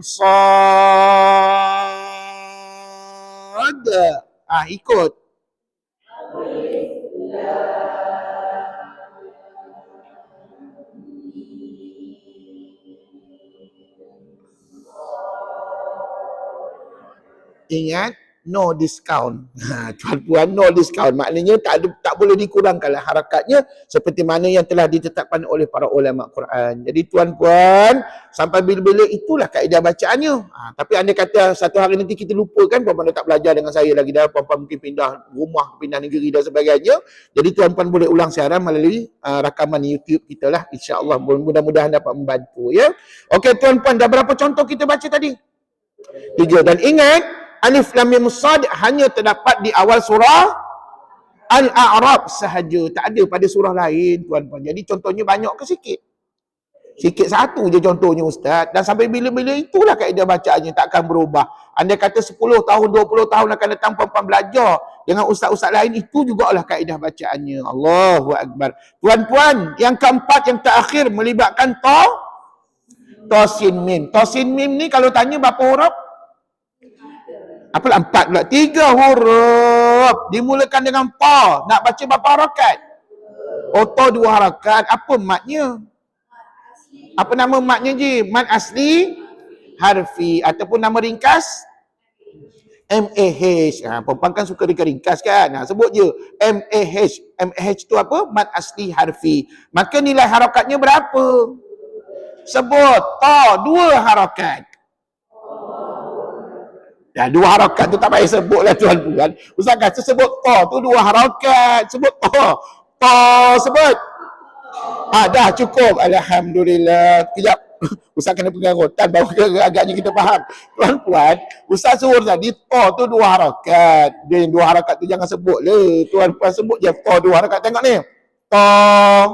sad. Ikut. Ingat, no discount. Tuan-puan, no discount. Maknanya tak boleh dikurangkanlah harakatnya seperti mana yang telah ditetapkan oleh para ulama Quran. Jadi tuan-puan, sampai bila-bila itulah kaedah bacaannya. Tapi anda kata satu hari nanti kita lupa kan, puan-puan dah tak belajar dengan saya lagi dah, puan-puan mungkin pindah rumah, pindah negeri dan sebagainya. Jadi tuan-puan boleh ulang siaran melalui rakaman YouTube kita lah. InsyaAllah mudah-mudahan dapat membantu ya. Okey tuan-puan, dah berapa contoh kita baca tadi? 3. Dan ingat, Alif Lam Mim Sad hanya terdapat di awal surah Al-A'raf sahaja. Tak ada pada surah lain, tuan-puan. Jadi contohnya banyak ke sikit? Sikit satu je contohnya Ustaz. Dan sampai bila-bila itulah kaedah bacaannya, takkan berubah. Anda kata 10 tahun, 20 tahun akan datang puan-puan belajar dengan ustaz-ustaz lain, itu jugalah kaedah bacaannya. Allahu Akbar. Tuan-puan, yang keempat, yang terakhir melibatkan Sin Mim. Sin Mim ni kalau tanya berapa huruf? Apalah 4 pula? 3 huruf. Dimulakan dengan pa. Nak baca berapa harakat? Ta 2 harakat. Apa matnya? Apa nama matnya je? Mat asli harfi ataupun nama ringkas MAH. Perempuan kan suka ringkas kan? Sebut je MAH. MAH tu apa? Mat asli harfi. Maka nilai harakatnya berapa? Sebut. Ta 2 harakat. Ya, 2 harakat tu tak payah sebut lah tuan-tuan. Ustaz kata sebut ta tu 2 harakat. Sebut ta. Ta sebut. Dah cukup. Alhamdulillah. Kejap. Ustaz kena pegang rotan baru agaknya kita faham. Tuan-tuan, Ustaz suruh tadi ta tu 2 harakat. Dia 2 harakat tu jangan sebut le. Tuan-tuan sebut je ta 2 harakat. Tengok ni. Ta.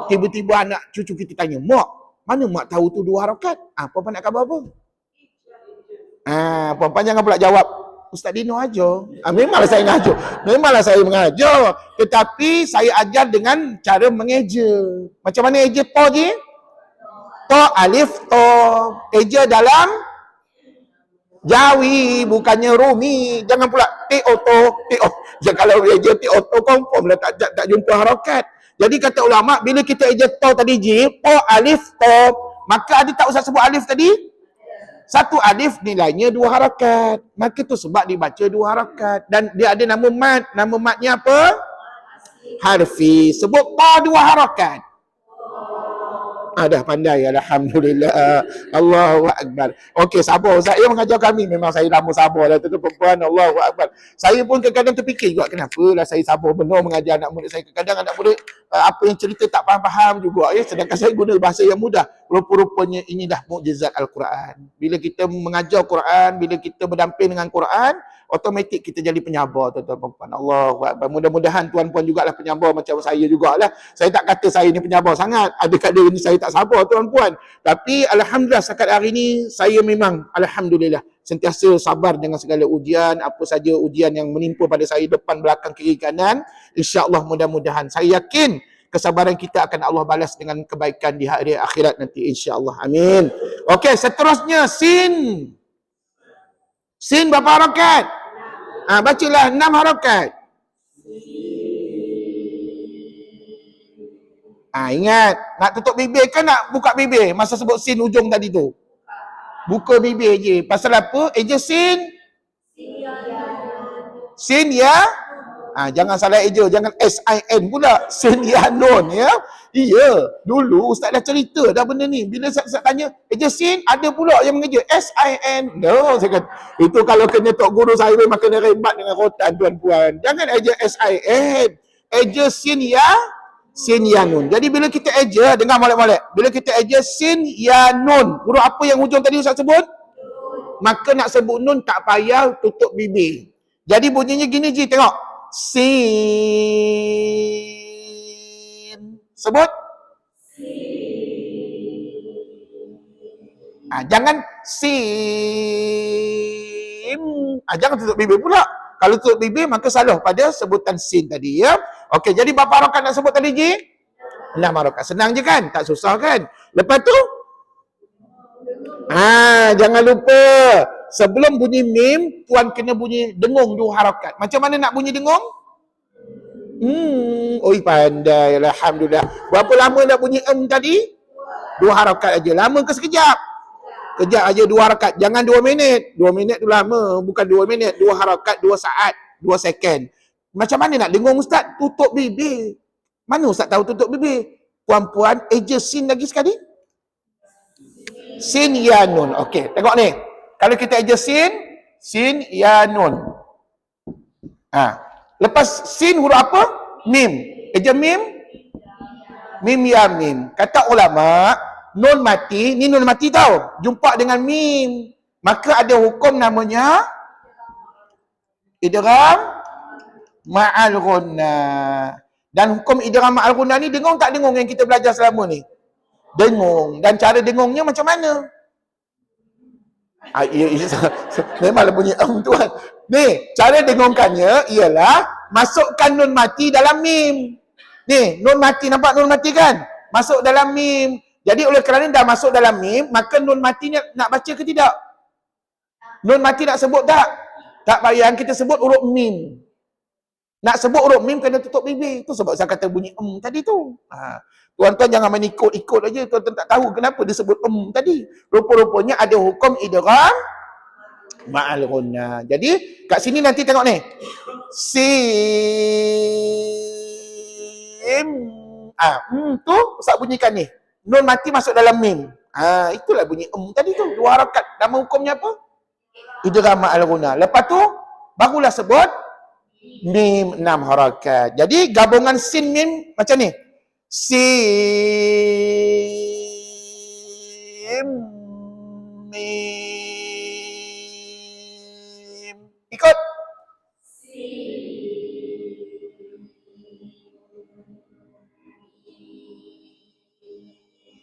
Tiba-tiba anak cucu kita tanya, "Mak, mana mak tahu tu 2 harakat?" Puan-puan nak khabar apa? Puan-puan jangan pula jawab, "Ustaz Dino ajar." Memanglah saya mengajar. Memanglah saya mengajar. Tetapi saya ajar dengan cara mengeja. Macam mana eja ta je? Ta, alif, ta. Eja dalam Jawi, bukannya Rumi. Jangan pula T-O-T-O. Kalau eja T-O-T confirm lah tak jumpa harakat. Jadi kata ulama, bila kita eja ta tadi je, ta, alif, ta, maka ada tak Ustaz sebut alif tadi? 1 alif nilainya 2 harakat. Maka tu sebab dibaca 2 harakat. Dan dia ada nama mat. Nama matnya apa? Harfi. Sebut ta 2 harakat. Dah pandai. Alhamdulillah. Allahu Akbar. Okey, sabar. Ustaz yang mengajar kami. Memang saya lama sabar lah. Tuan-tuan perempuan. Allahu Akbar. Saya pun kadang-kadang terfikir juga, kenapalah saya sabar benar mengajar anak murid saya. Kadang-kadang anak murid apa yang cerita tak faham-faham juga. Sedangkan saya guna bahasa yang mudah. Rupa-rupanya inilah mukjizat Al-Quran. Bila kita mengajar Quran, bila kita berdamping dengan Quran, automatik kita jadi penyabar, tuan-tuan perempuan. Allahu Akbar. Mudah-mudahan tuan-puan jugalah penyabar macam saya jugalah. Saya tak kata saya ni penyabar sangat. Ada kadang ni saya tak sabar tuan-puan. Tapi alhamdulillah setakat hari ni saya memang alhamdulillah sentiasa sabar dengan segala ujian, apa saja ujian yang menimpa pada saya depan, belakang, kiri, kanan. InsyaAllah mudah-mudahan saya yakin kesabaran kita akan Allah balas dengan kebaikan di hari akhirat nanti insya-Allah. Amin. Okey, seterusnya sin. Sin berapa harakat? Bacalah 6 harakat. Ingat, nak tutup bibir kan nak buka bibir masa sebut sin ujung tadi tu? Buka bibir je. Pasal apa? Eja sin? Sin ya? Jangan salah eja, jangan SIN pula. Sin Ya Nun ya. Iya, dulu Ustaz dah cerita dah benda ni. Bila Ustaz tanya, eja sin, ada pula yang mengeja SIN. No, saya kata, itu kalau kena tok guru saya memang kena rebat dengan rotan tuan-puan. Jangan eja SIN. Eja sin ya, sin ya nun. Jadi bila kita eja, dengar molek-molek. Bila kita eja sin ya nun, huruf apa yang hujung tadi Ustaz sebut? Maka nak sebut nun tak payah tutup bibir. Jadi bunyinya gini je, tengok. Sin. Sebut. Jangan sim. Jangan tutup bibir pula. Kalau tutup bibir maka salah pada sebutan sin tadi ya. Okey, jadi berapa harakat nak sebut tadi Ji? 6 harakat. Senang je kan? Tak susah kan? Lepas tu jangan lupa sebelum bunyi mim tuan kena bunyi dengung 2 harakat. Macam mana nak bunyi dengung? Oi pandai, alhamdulillah. Berapa lama nak bunyi tadi? 2 harakat aja. Lama ke sekejap? Kejap aja 2 harakat. Jangan 2 minit. 2 minit tu lama, bukan 2 minit. 2 harakat 2 saat, 2 second. Macam mana nak dengung Ustaz? Tutup bibir. Mana Ustaz tahu tutup bibir? Puan-puan, eja sin lagi sekali. Sin ya nun. Okey, tengok ni. Kalau kita eja sin ya nun. Lepas sin huruf apa? Mim. Eja mim. Mim ya mim. Kata ulama, nun mati, ni nun mati tau. Jumpa dengan mim. Maka ada hukum namanya idgham ma'al ghunnah. Dan hukum idgham ma'al ghunnah ni dengung tak dengung yang kita belajar selama ni? Dengung. Dan cara dengungnya macam mana? Memanglah bunyi tuan. Ni, cara dengungkannya ialah masukkan nun mati dalam mim. Ni, nun mati, nampak nun mati kan? Masuk dalam mim. Jadi oleh kerana dah masuk dalam mim, maka nun mati ni nak baca ke tidak? Nun mati nak sebut tak? Tak payah, kita sebut huruf mim. Nak sebut huruf mim kena tutup bibir. Itu sebab saya kata bunyi tadi tu. Tuan-tuan jangan main ikut-ikut aja. Tuan-tuan tak tahu kenapa disebut tadi. Rupa-rupanya ada hukum idgham ma'al ghunnah. Jadi kat sini nanti tengok ni. Sim. Tu Ustaz bunyikan ni. Nun mati masuk dalam mim. Itulah bunyi tadi tu. 2 harakat. Nama hukumnya apa? Idgham ma'al ghunnah. Lepas tu barulah sebut mim 6 harakat. Jadi gabungan sin mim macam ni. Sim mim. Ikut.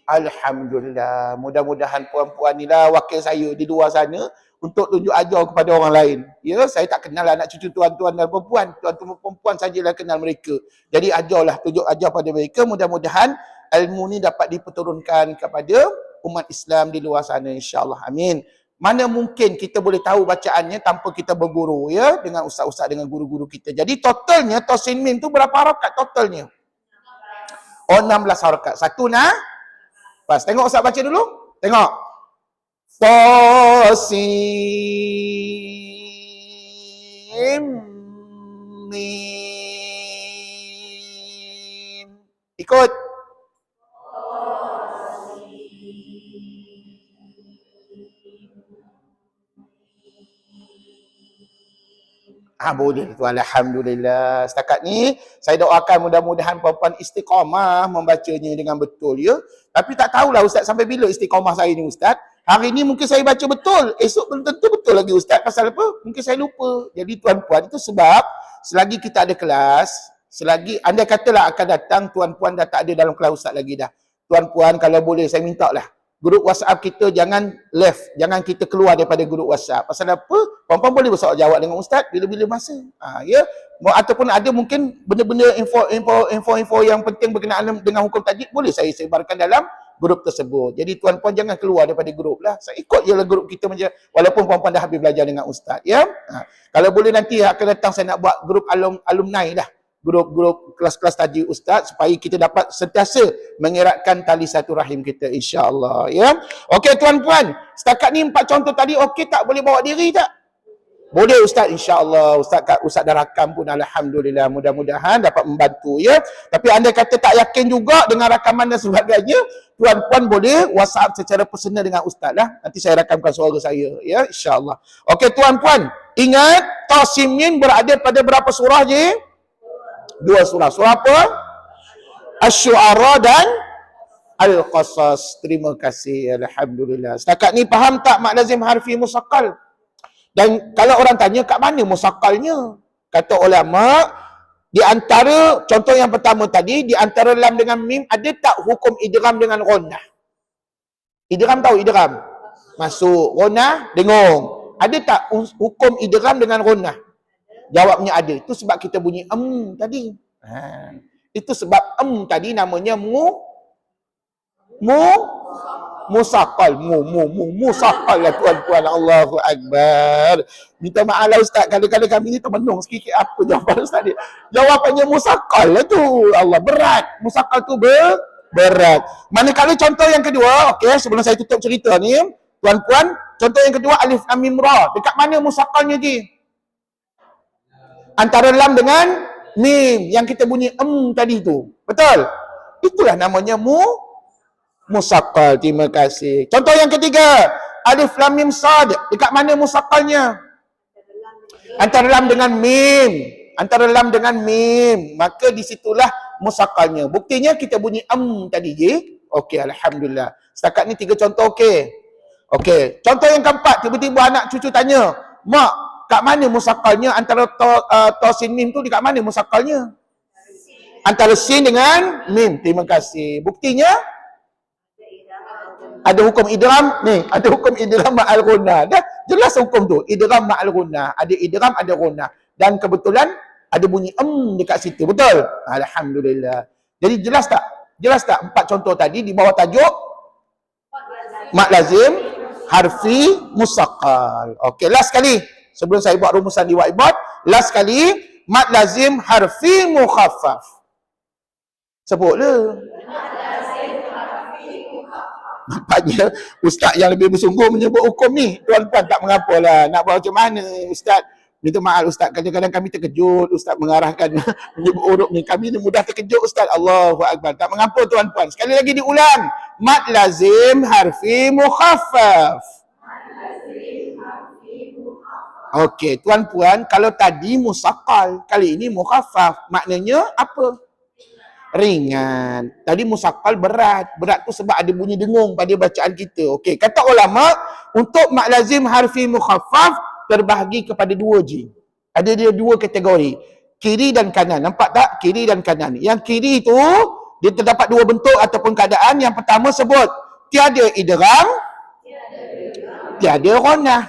Alhamdulillah. Mudah-mudahan puan-puan ni lah wakil saya di luar sana untuk tunjuk ajar kepada orang lain. Ya, saya tak kenal anak cucu tuan-tuan dan perempuan. Tuan-tuan perempuan sajalah kenal mereka. Jadi ajarlah, tunjuk ajar pada mereka. Mudah-mudahan ilmu ni dapat diperturunkan kepada umat Islam di luar sana, insya-Allah. Amin. Mana mungkin kita boleh tahu bacaannya tanpa kita berguru ya dengan ustaz-ustaz, dengan guru-guru kita. Jadi totalnya tosin mim tu berapa harakat totalnya? 16 harakat. Satu nah. Pas tengok ustaz baca dulu. Tengok. Tosim mim. Ikut. Boleh tu, alhamdulillah. Setakat ni saya doakan mudah-mudahan puan-puan istiqamah membacanya dengan betul ya. Tapi tak tahulah ustaz sampai bila istiqamah saya ni ustaz. Hari ni mungkin saya baca betul, esok belum tentu betul lagi ustaz. Pasal apa? Mungkin saya lupa. Jadi tuan-puan, itu sebab selagi kita ada kelas, selagi anda katalah akan datang tuan-puan dah tak ada dalam kelas ustaz lagi dah. Tuan-puan kalau boleh saya minta lah, grup WhatsApp kita jangan left, jangan kita keluar daripada grup WhatsApp. Pasal apa? Puan-puan boleh bersoal jawab dengan ustaz bila-bila masa. Ya. Ataupun ada mungkin benda-benda info yang penting berkenaan dengan hukum tajwid boleh saya sebarkan dalam grup tersebut. Jadi tuan-puan jangan keluar daripada grup lah. Saya ikut je lah grup kita macam walaupun puan-puan dah habis belajar dengan ustaz ya. Kalau boleh nanti akan datang saya nak buat grup alumni lah. Grup kelas-kelas tajwid ustaz supaya kita dapat sentiasa mengeratkan tali satu rahim kita insya-Allah ya. Okey tuan-puan, setakat ni 4 contoh tadi okey tak, boleh bawa diri tak? Boleh Ustaz, insya-Allah. Ustaz dah rakam pun, alhamdulillah, mudah-mudahan dapat membantu ya. Tapi anda kata tak yakin juga dengan rakaman dan sebagainya, tuan-puan boleh WhatsApp secara personal dengan Ustaz lah. Nanti saya rakamkan suara saya ya, insya-Allah. Okey tuan-puan, ingat Tasimin berada pada berapa surah je? 2 surah. Surah apa? Asy-Syu'ara dan Al-Qasas. Terima kasih, alhamdulillah. Setakat ni faham tak mak lazim harfi musaqqal? Dan kalau orang tanya kat mana musaqqalnya? Kata ulama, di antara contoh yang pertama tadi, di antara lam dengan mim ada tak hukum idgham dengan ghunnah? Idgham tahu idgham? Masuk, ghunnah dengung. Ada tak hukum idgham dengan ghunnah? Jawabnya ada. Itu sebab kita bunyi tadi. Itu sebab tadi namanya musaqqal, musaqqal lah tuan-tuan. Allahu Akbar. Minta maaf lah Ustaz, kadang-kadang kami ni termenung sikit apa jawapan Ustaz ni. Jawapannya musaqqal lah tu. Allah, berat. Musaqqal tu berat. Manakala contoh yang kedua, okey, sebelum saya tutup cerita ni, tuan-puan, contoh yang kedua alif lam mim ra. Dekat mana musaqqalnya ji? Antara lam dengan mim yang kita bunyi tadi tu. Betul? Itulah namanya musaqqal. Terima kasih. Contoh yang ketiga, alif lam mim sad. Dekat mana musaqqalnya? Antara lam dengan mim. Antara lam dengan mim. Maka disitulah musaqqalnya. Buktinya kita bunyi tadi je. Okey, alhamdulillah. Setakat ni 3 contoh okey. Okey. Contoh yang keempat, tiba-tiba anak cucu tanya, "Mak, kat mana musaqqalnya antara ta sin mim tu, dekat mana musaqqalnya?" Antara sin dengan mim. Terima kasih. Buktinya ada hukum idgham ni, ada hukum idgham ma'al ghunnah. Dah jelas hukum tu, idgham ma'al ghunnah. Ada idgham, ada ghunnah. Dan kebetulan ada bunyi dekat situ. Betul? Alhamdulillah. Jadi jelas tak? Jelas tak 4 contoh tadi di bawah tajuk mak lazim harfi musaqqal. Okey, last sekali sebelum saya buat rumusan di whiteboard, last sekali mak lazim harfi mukhaffaf. Sebutlah. Nampaknya ustaz yang lebih bersungguh menyebut hukum ni. Tuan-tuan tak mengapalah. Nak buat macam mana ustaz? Minta maaf ustaz, kadang-kadang kami terkejut ustaz mengarahkan menyebut huruf ni. Kami ni mudah terkejut ustaz. Allahu Akbar. Tak mengapa tuan-tuan. Sekali lagi diulang. Mad lazim harfi mukhaffaf. Okey, tuan-puan, kalau tadi musaqqal, kali ini mukhaffaf. Maknanya apa? Ringan. Tadi musaqqal berat. Berat tu sebab ada bunyi dengung pada bacaan kita. Okey, kata ulama, untuk mak lazim harfi mukhaffaf terbahagi kepada 2 je. Ada dia 2 kategori. Kiri dan kanan. Nampak tak? Kiri dan kanan. Yang kiri tu dia terdapat 2 bentuk ataupun keadaan. Yang pertama sebut tiada idgham, tiada ghunnah.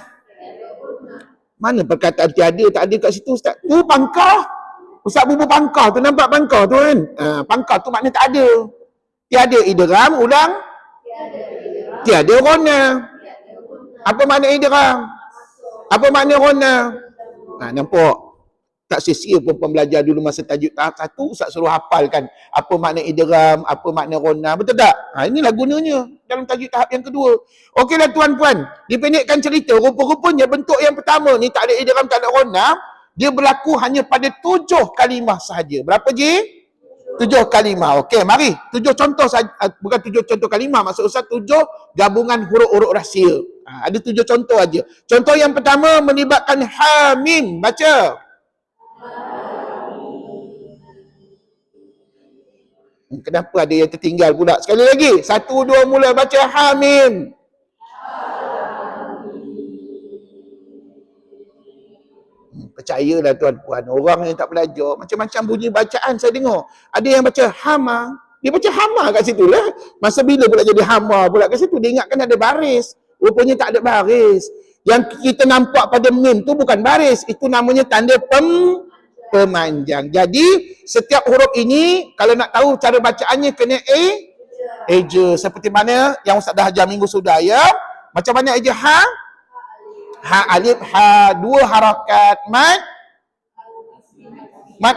Mana perkataan tiada tak ada kat situ ustaz? Tu pangkah. Ustaz bubu pangkah tu, nampak pangkah tu kan? Pangkah tu makna tak ada. Tiada idgham, ulang. Tiada ghunnah. Apa makna idgham? Apa makna ghunnah? Nampak? Tak sia-sia pun pembelajar dulu masa tajuk tahap 1, Ustaz suruh hafalkan apa makna idgham, apa makna ghunnah. Betul tak? Inilah gunanya dalam tajuk tahap yang kedua. Okeylah tuan-puan, dipendekkan cerita, rupa-rupanya bentuk yang pertama ni tak ada idgham, tak ada ghunnah. Dia berlaku hanya pada 7 kalimah sahaja. Berapa je? 7 kalimah. Okey, mari. 7 contoh saja. Bukan 7 contoh kalimah. Maksud Ustaz 7 gabungan huruf-huruf rahsia. Ada 7 contoh aja. Contoh yang pertama melibatkan hamim. Baca. Kenapa ada yang tertinggal pula? Sekali lagi. 1, 2, mula baca hamim. Percayalah tuan-puan, orang yang tak belajar macam-macam bunyi bacaan saya dengar. Ada yang baca hama, dia baca hama kat situ lah. Masa bila pula jadi hama pula kat situ? Dia ingatkan ada baris. Rupanya tak ada baris. Yang kita nampak pada mim tu bukan baris, itu namanya tanda pemanjang. Jadi setiap huruf ini kalau nak tahu cara bacaannya kena eja. Seperti mana yang Ustaz dah ajar minggu sudah ya. Macam mana eja ha? Ha alif ha 2 harakat mad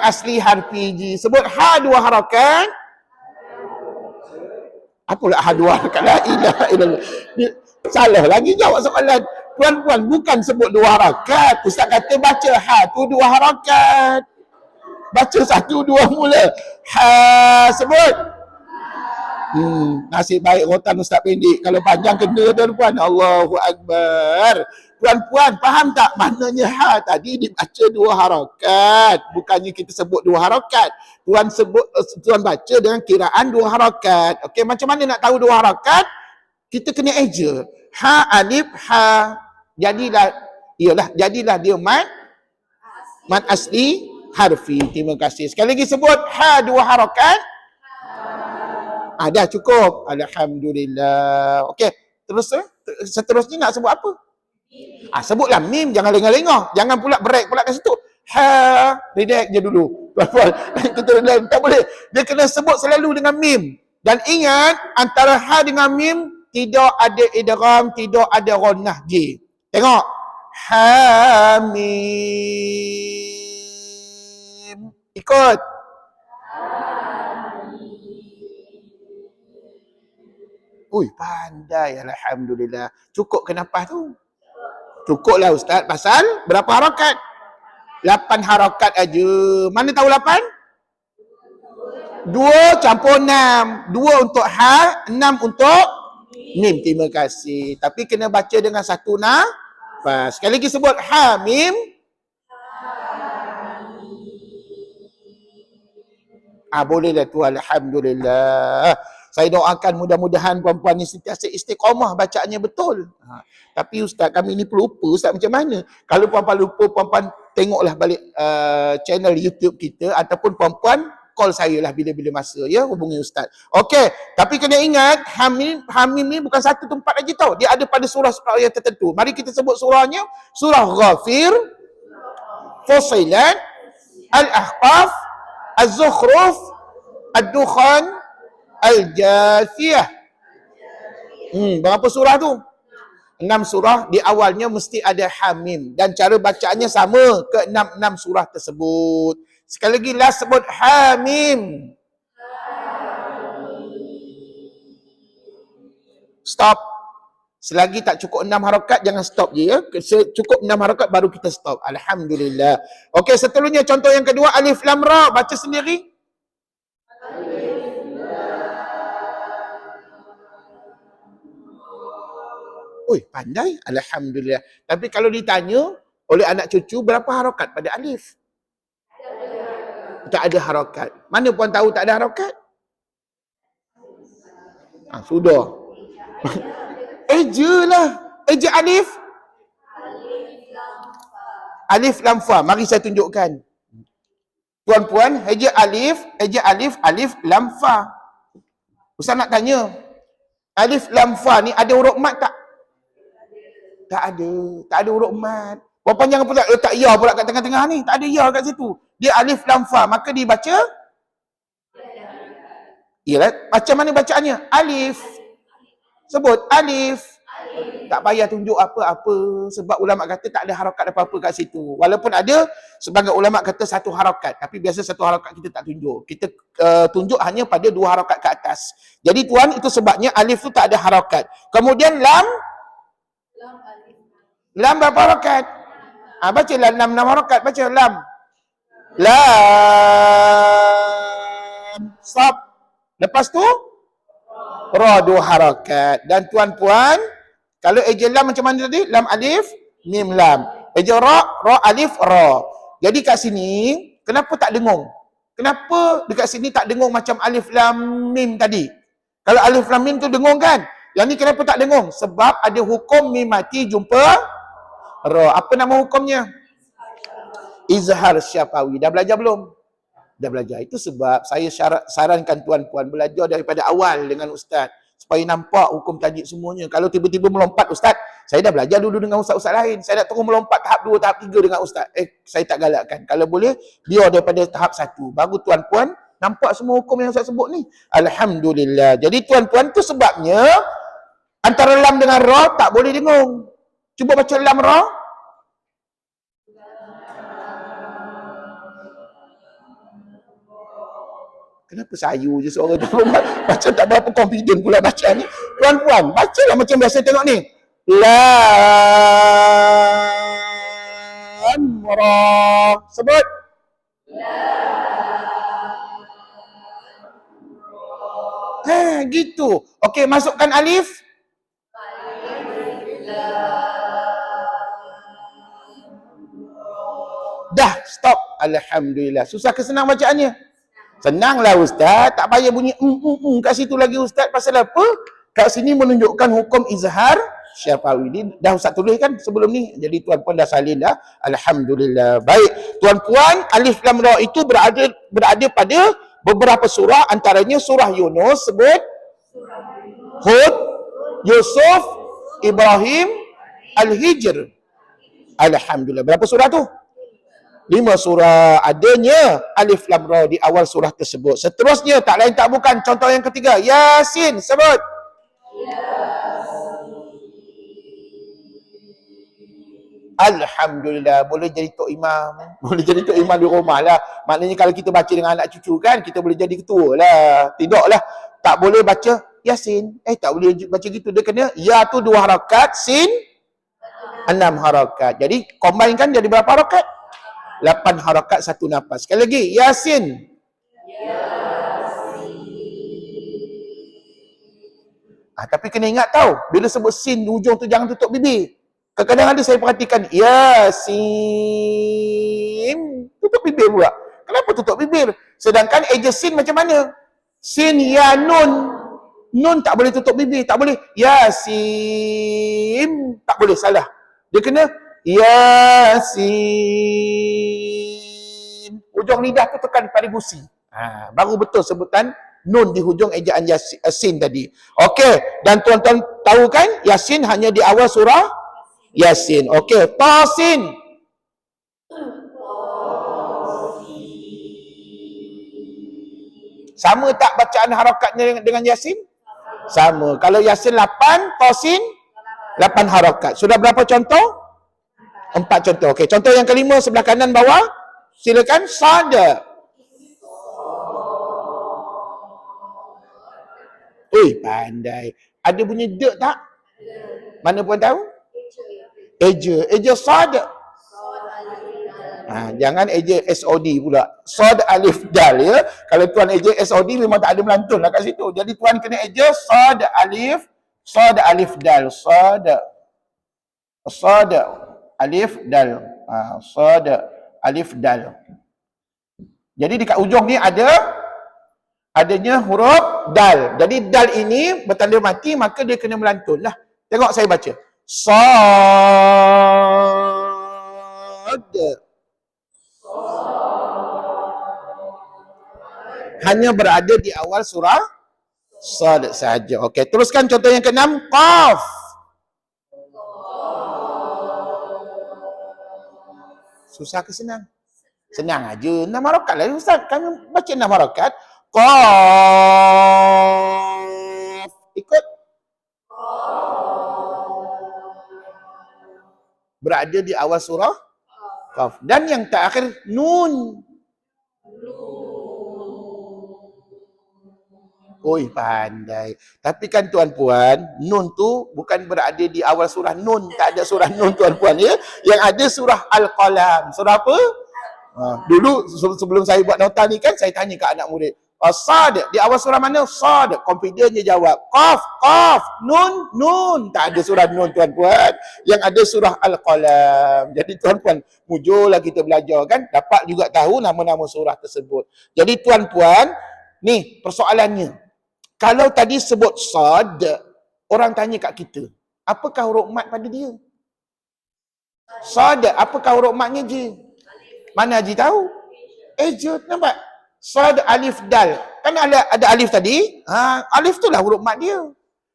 asli harfi ji. Sebut ha 2 harakat. Apa pula ha 2 harakat? La ilaha illallah. Salah lagi jawab soalan. Puan-puan, bukan sebut 2 harakat. Ustaz kata baca ha tu 2 harakat. Baca 1, 2 mula. Ha, sebut. Nasib baik rotan Ustaz pendek. Kalau panjang kena tuan-puan. Allahu Akbar. Puan-puan, faham tak maknanya ha tadi dibaca 2 harakat. Bukannya kita sebut 2 harakat. Tuan baca dengan kiraan 2 harakat. Okey, macam mana nak tahu 2 harakat? Kita kena eja. Ha alif ha. Jadilah dia mad asli harfi. Terima kasih. Sekali lagi sebut ha 2 harakat. Dah cukup. Alhamdulillah. Okey, seterusnya nak sebut apa? Sebutlah mim, jangan lengah-lengah. Jangan pula break pula kat situ. Ha, relax je dulu. Kita tak boleh. Dia kena sebut selalu dengan mim. Dan ingat, antara ha dengan mim tidak ada idgham, tidak ada ghunnah J. Tengok. Ha mim. Ikut. Ui, pandai. Alhamdulillah. Cukup ke nafas tu? Cukuplah Ustaz. Pasal berapa harakat? 8 harakat aja. Mana tahu 8? 2 campur 6. 2 untuk ha, 6 untuk mim. Terima kasih. Tapi kena baca dengan satu nafas. Sekali lagi sebut ha, mim. Bolehlah tu. Alhamdulillah. Saya doakan mudah-mudahan puan-puan ni sentiasa istiqamah bacaannya betul. Tapi Ustaz, kami ni pelupa Ustaz macam mana? Kalau puan-puan lupa, puan-puan tengoklah balik channel YouTube kita ataupun puan-puan call saya lah bila-bila masa ya, hubungi Ustaz. Okey, tapi kena ingat Hamim ni bukan satu tempat aja tau. Dia ada pada surah-surah yang tertentu. Mari kita sebut surahnya. Surah Ghafir, Fussilat, Al-Ahqaf, Az-Zukhruf, Ad-Dukhan, Al-Jathiyah. Berapa surah tu? 6 surah. Di awalnya mesti ada Hamim. Dan cara bacaannya sama ke 6 surah tersebut. Sekali lagi last sebut Hamim. Stop. Selagi tak cukup 6 harakat, jangan stop je ya. Cukup 6 harakat baru kita stop. Alhamdulillah. Okey, seterusnya contoh yang kedua. Alif Lam Ra. Baca sendiri. Oi, pandai. Alhamdulillah. Tapi kalau ditanya oleh anak cucu, berapa harakat pada alif? Tak ada harakat. Mana puan tahu tak ada harakat? Sudah. Eja lah. Eja alif. Alif Lam Fa. Mari saya tunjukkan. Puan-puan, eja alif, alif Lam Fa. Ustaz nak tanya. Alif Lam Fa ni ada huruf mat tak? Tak ada huruf mat. Puan-puan jangan pula letak ya pula kat tengah-tengah ni. Tak ada ya kat situ. Dia alif lam fa. Maka dibaca? Yalah, macam mana bacaannya? Alif. Sebut alif. Tak payah tunjuk apa-apa. Sebab ulama kata tak ada harakat apa-apa kat situ. Walaupun ada, sebagai ulama kata 1 harakat. Tapi biasa 1 harakat kita tak tunjuk. Kita tunjuk hanya pada 2 harakat ke atas. Jadi tuan, itu sebabnya alif tu tak ada harakat. Kemudian lam. Lam berapa harakat? Baca lah 6 harakat. Baca lam. Lam. Stop. Lepas tu ra 2 harakat. Dan tuan-puan, kalau eja lam macam mana tadi? Lam alif, mim lam. Eja ra alif ra. Jadi kat sini, kenapa tak dengung? Kenapa dekat sini tak dengung macam alif lam mim tadi? Kalau alif lam mim tu dengung kan? Yang ni kenapa tak dengung? Sebab ada hukum mim mati jumpa ra. Apa nama hukumnya? Izhar syafawi. Dah belajar belum? Dah belajar. Itu sebab saya sarankan tuan-puan belajar daripada awal dengan ustaz. Supaya nampak hukum tajuk semuanya. Kalau tiba-tiba melompat ustaz, saya dah belajar dulu dengan ustaz-ustaz lain. Saya nak terus melompat tahap 2, tahap 3 dengan ustaz. Saya tak galakkan. Kalau boleh, biar daripada tahap 1. Baru tuan-puan nampak semua hukum yang saya sebut ni. Alhamdulillah. Jadi tuan-puan, tu sebabnya antara lam dengan ra tak boleh dengung. Cuba baca lam ra. Kenapa sayu je suara tu? Macam tak berapa confident pula bacaan ni. Puan-puan, bacalah macam biasa tengok ni. Lam ra. Sebut. Gitu. Okey, masukkan alif. Dah, stop. Alhamdulillah. Susah ke senang bacaannya? Senanglah Ustaz. Tak payah bunyi kat situ lagi Ustaz. Pasal apa? Kat sini menunjukkan hukum izhar syafawi. Ini dah Ustaz tulis kan sebelum ni. Jadi tuan-puan dah salin dah. Alhamdulillah. Baik. Tuan-puan, alif lam ra itu berada pada beberapa surah. Antaranya surah Yunus sebut. Hud, Yusuf, Ibrahim, Al-Hijr. Alhamdulillah. Berapa surah tu? 5 surah. Adanya alif lam ra di awal surah tersebut. Seterusnya tak lain tak bukan contoh yang ketiga. Yasin. Sebut. Alhamdulillah. Boleh jadi tok imam. Boleh jadi tok imam di rumah lah. Maknanya kalau kita baca dengan anak cucu kan, kita boleh jadi ketua lah. Tidaklah. Tak boleh baca Yasin. Tak boleh baca gitu. Dia kena ya tu 2 harakat, sin 6 harakat. Jadi combine kan jadi berapa harakat? 8 harakat 1 nafas. Sekali lagi, Yasin. Tapi kena ingat tau, bila sebut sin di hujung tu jangan tutup bibir. Kadang-kadang ada saya perhatikan, Yasin. Tutup bibir pula. Kenapa tutup bibir? Sedangkan eja sin macam mana? Sin, ya, nun. Nun tak boleh tutup bibir. Tak boleh. Yasin. Tak boleh, salah. Dia kena Yasin. Hujung lidah tu tekan pada gusi. Baru betul sebutan nun di hujung ejaan Yasin tadi. Okey, dan tuan-tuan tahu kan Yasin hanya di awal surah Yasin. Okey, Tasin. Sama tak bacaan harakatnya dengan Yasin? Sama. Kalau Yasin 8, Tasin 8 harakat. Sudah berapa contoh? 4 contoh. Okey, contoh yang kelima sebelah kanan bawah. Silakan. Sada. Pandai. Ada bunyi de tak? Mana puan tahu? Eja. Eja sada. Jangan eja SOD pula. Sod alif dal ya. Kalau tuan eja SOD memang tak ada melantun lah kat situ. Jadi tuan kena eja sod alif dal. Sod alif dal. Sod alif dal. Jadi dekat ujung ni adanya huruf dal. Jadi dal ini bertanda mati, maka dia kena melantun lah. Tengok saya baca. Sad. Hanya berada di awal surah Sad saja. Okey, teruskan contoh yang ke-6. Qaf. Susah ke senang? Senang aja. 6 harakat lah Ustaz. Kami baca 6 harakat. Qaf. Ikut. Berada di awal surah Qaf. Dan yang terakhir Nun. Pandai. Tapi kan tuan-puan, Nun tu bukan berada di awal surah Nun. Tak ada surah Nun tuan-puan ya. Yang ada surah Al-Qalam. Surah apa? Dulu sebelum saya buat nota ni kan, saya tanya ke anak murid. Sad, di awal surah mana? Sad. Confident dia jawab. Qaf. Nun. Tak ada surah Nun tuan-puan. Yang ada surah Al-Qalam. Jadi tuan-puan, mujurlah kita belajar kan. Dapat juga tahu nama-nama surah tersebut. Jadi tuan-puan, ni persoalannya. Kalau tadi sebut sad, orang tanya kat kita, apakah huruf mat pada dia? Sad, apakah huruf matnya je? Mana Haji tahu? Eja, nampak? Sad alif dal. Kan ada alif tadi? Alif tu lah huruf mat dia.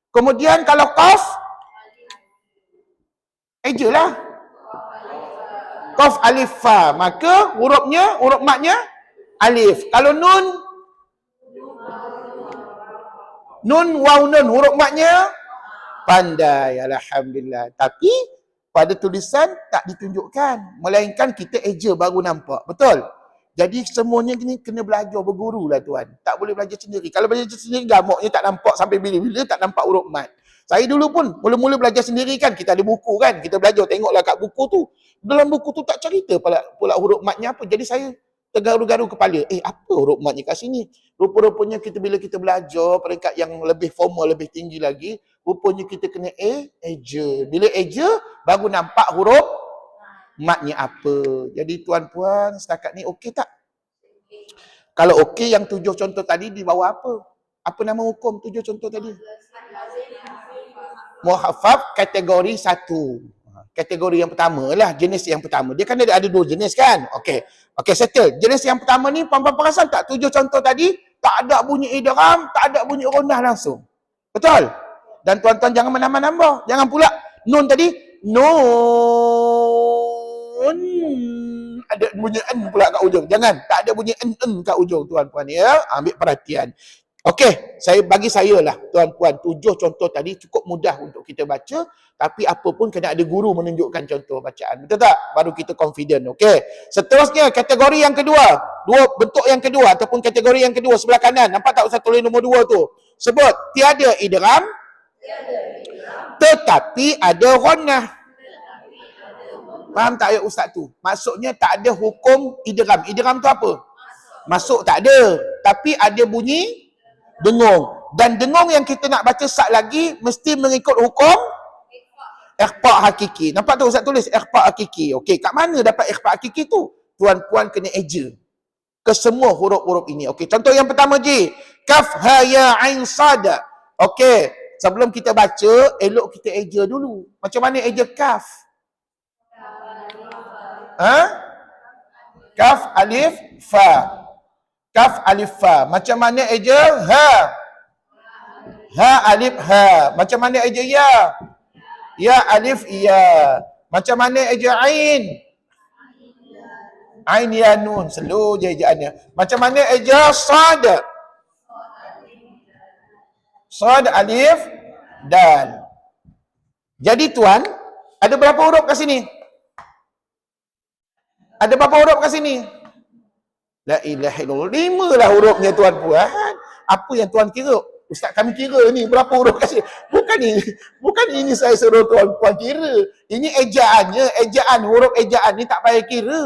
Kemudian kalau qaf, eja lah. Qaf alif fa. Maka huruf matnya alif. Kalau nun waw nun, huruf matnya pandai. Alhamdulillah. Tapi pada tulisan tak ditunjukkan. Melainkan kita eja baru nampak. Betul? Jadi semuanya ni kena belajar berguru lah tuan. Tak boleh belajar sendiri. Kalau belajar sendiri gamuknya tak nampak sampai bila-bila, tak nampak huruf mat. Saya dulu pun mula-mula belajar sendiri kan, kita ada buku kan, kita belajar tengoklah kat buku tu. Dalam buku tu tak cerita pula huruf matnya apa. Jadi saya tergaru-garu kepala. Apa huruf matnya kat sini? Rupa-rupanya bila kita belajar peringkat yang lebih formal, lebih tinggi lagi, rupanya kita kena eja. Bila eja, baru nampak huruf matnya apa. Jadi tuan-puan, setakat ni okey tak? Kalau okey, yang 7 contoh tadi di bawah apa? Apa nama hukum 7 contoh tadi? Muhafaf kategori 1. Kategori yang pertama lah, jenis yang pertama. Dia kan ada 2 jenis kan? Okey. Okey, settle. Jenis yang pertama ni, puan-puan perasan tak? 7 contoh tadi, tak ada bunyi idgham, tak ada bunyi ghannah langsung. Betul? Dan tuan-tuan jangan menambah-nambah. Jangan pula nun tadi, nun. Ada bunyi n pula kat ujung. Jangan. Tak ada bunyi n kat ujung, tuan-puan ya. Ambil perhatian. Okey, bagi saya lah tuan-puan, 7 contoh tadi cukup mudah untuk kita baca, tapi apa pun kena ada guru menunjukkan contoh bacaan. Betul tak? Baru kita confident. Okey. Seterusnya kategori yang kedua. Bentuk yang kedua ataupun kategori yang kedua sebelah kanan. Nampak tak Ustaz tulis nombor 2 tu? Sebut tiada idgham tetapi ada ghannah. Faham tak ayat Ustaz tu? Maksudnya tak ada hukum idgham. Idgham tu apa? Masuk tak ada, tapi ada bunyi dengung. Dan dengung yang kita nak baca sat lagi mesti mengikut hukum ikhfa' hakiki. Nampak tu Ustaz tulis ikhfa' hakiki. Okey, kat mana dapat ikhfa' hakiki tu? Tuan-puan kena eja ke semua huruf-huruf ini. Okey, contoh yang pertama je. Kaf ha ya ain sad. Okey, sebelum kita baca, elok kita eja dulu. Macam mana eja kaf? Kaf alif fa. Kaf alif fa. Macam mana eja ha? Ha alif ha. Macam mana eja ya? Ya alif ya. Macam mana eja ain? Ain ya nun. Slow je ejaannya. Macam mana eja sad? Sad alif dal. Jadi tuan, ada berapa huruf kat sini? Ada berapa huruf kat sini? La ilaha illallah. 5 lah hurufnya tuan-puan. Apa yang tuan kira? Ustaz kami kira ni berapa huruf kat sini. Bukan ini saya suruh tuan-puan kira. Ini ejaannya, huruf ejaan ni tak payah kira.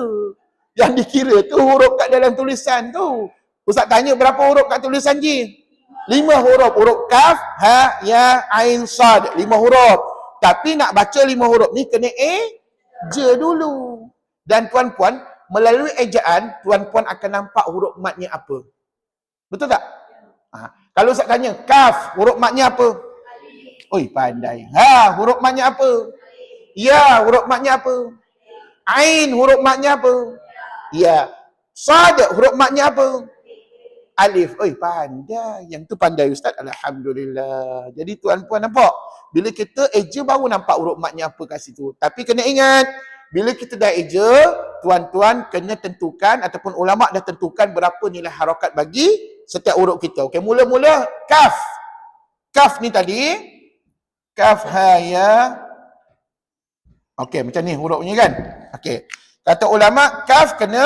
Yang dikira tu huruf kat dalam tulisan tu. Ustaz tanya berapa huruf kat tulisan je? 5 huruf. Huruf kaf, ha, ya, ain, sad. 5 huruf. Tapi nak baca 5 huruf ni kena eja dulu. Dan tuan-puan, melalui ejaan, tuan-puan akan nampak huruf matnya apa. Betul tak? Kalau Ustaz tanya, kaf, huruf matnya apa? Oi, pandai. Ha, huruf matnya apa? Ya, huruf matnya apa? Ain, huruf matnya apa? Ya. Sad, huruf matnya apa? Alif. Oi, pandai. Yang tu pandai Ustaz. Alhamdulillah. Jadi tuan-puan nampak? Bila kita eja baru nampak huruf matnya apa kat situ. Tapi kena ingat, bila kita dah eja, tuan-tuan kena tentukan ataupun ulama' dah tentukan berapa nilai harakat bagi setiap huruf kita. Okey, mula-mula kaf. Kaf ni tadi, kaf ha ya. Okey, macam ni hurufnya kan? Okey. Kata ulama' kaf kena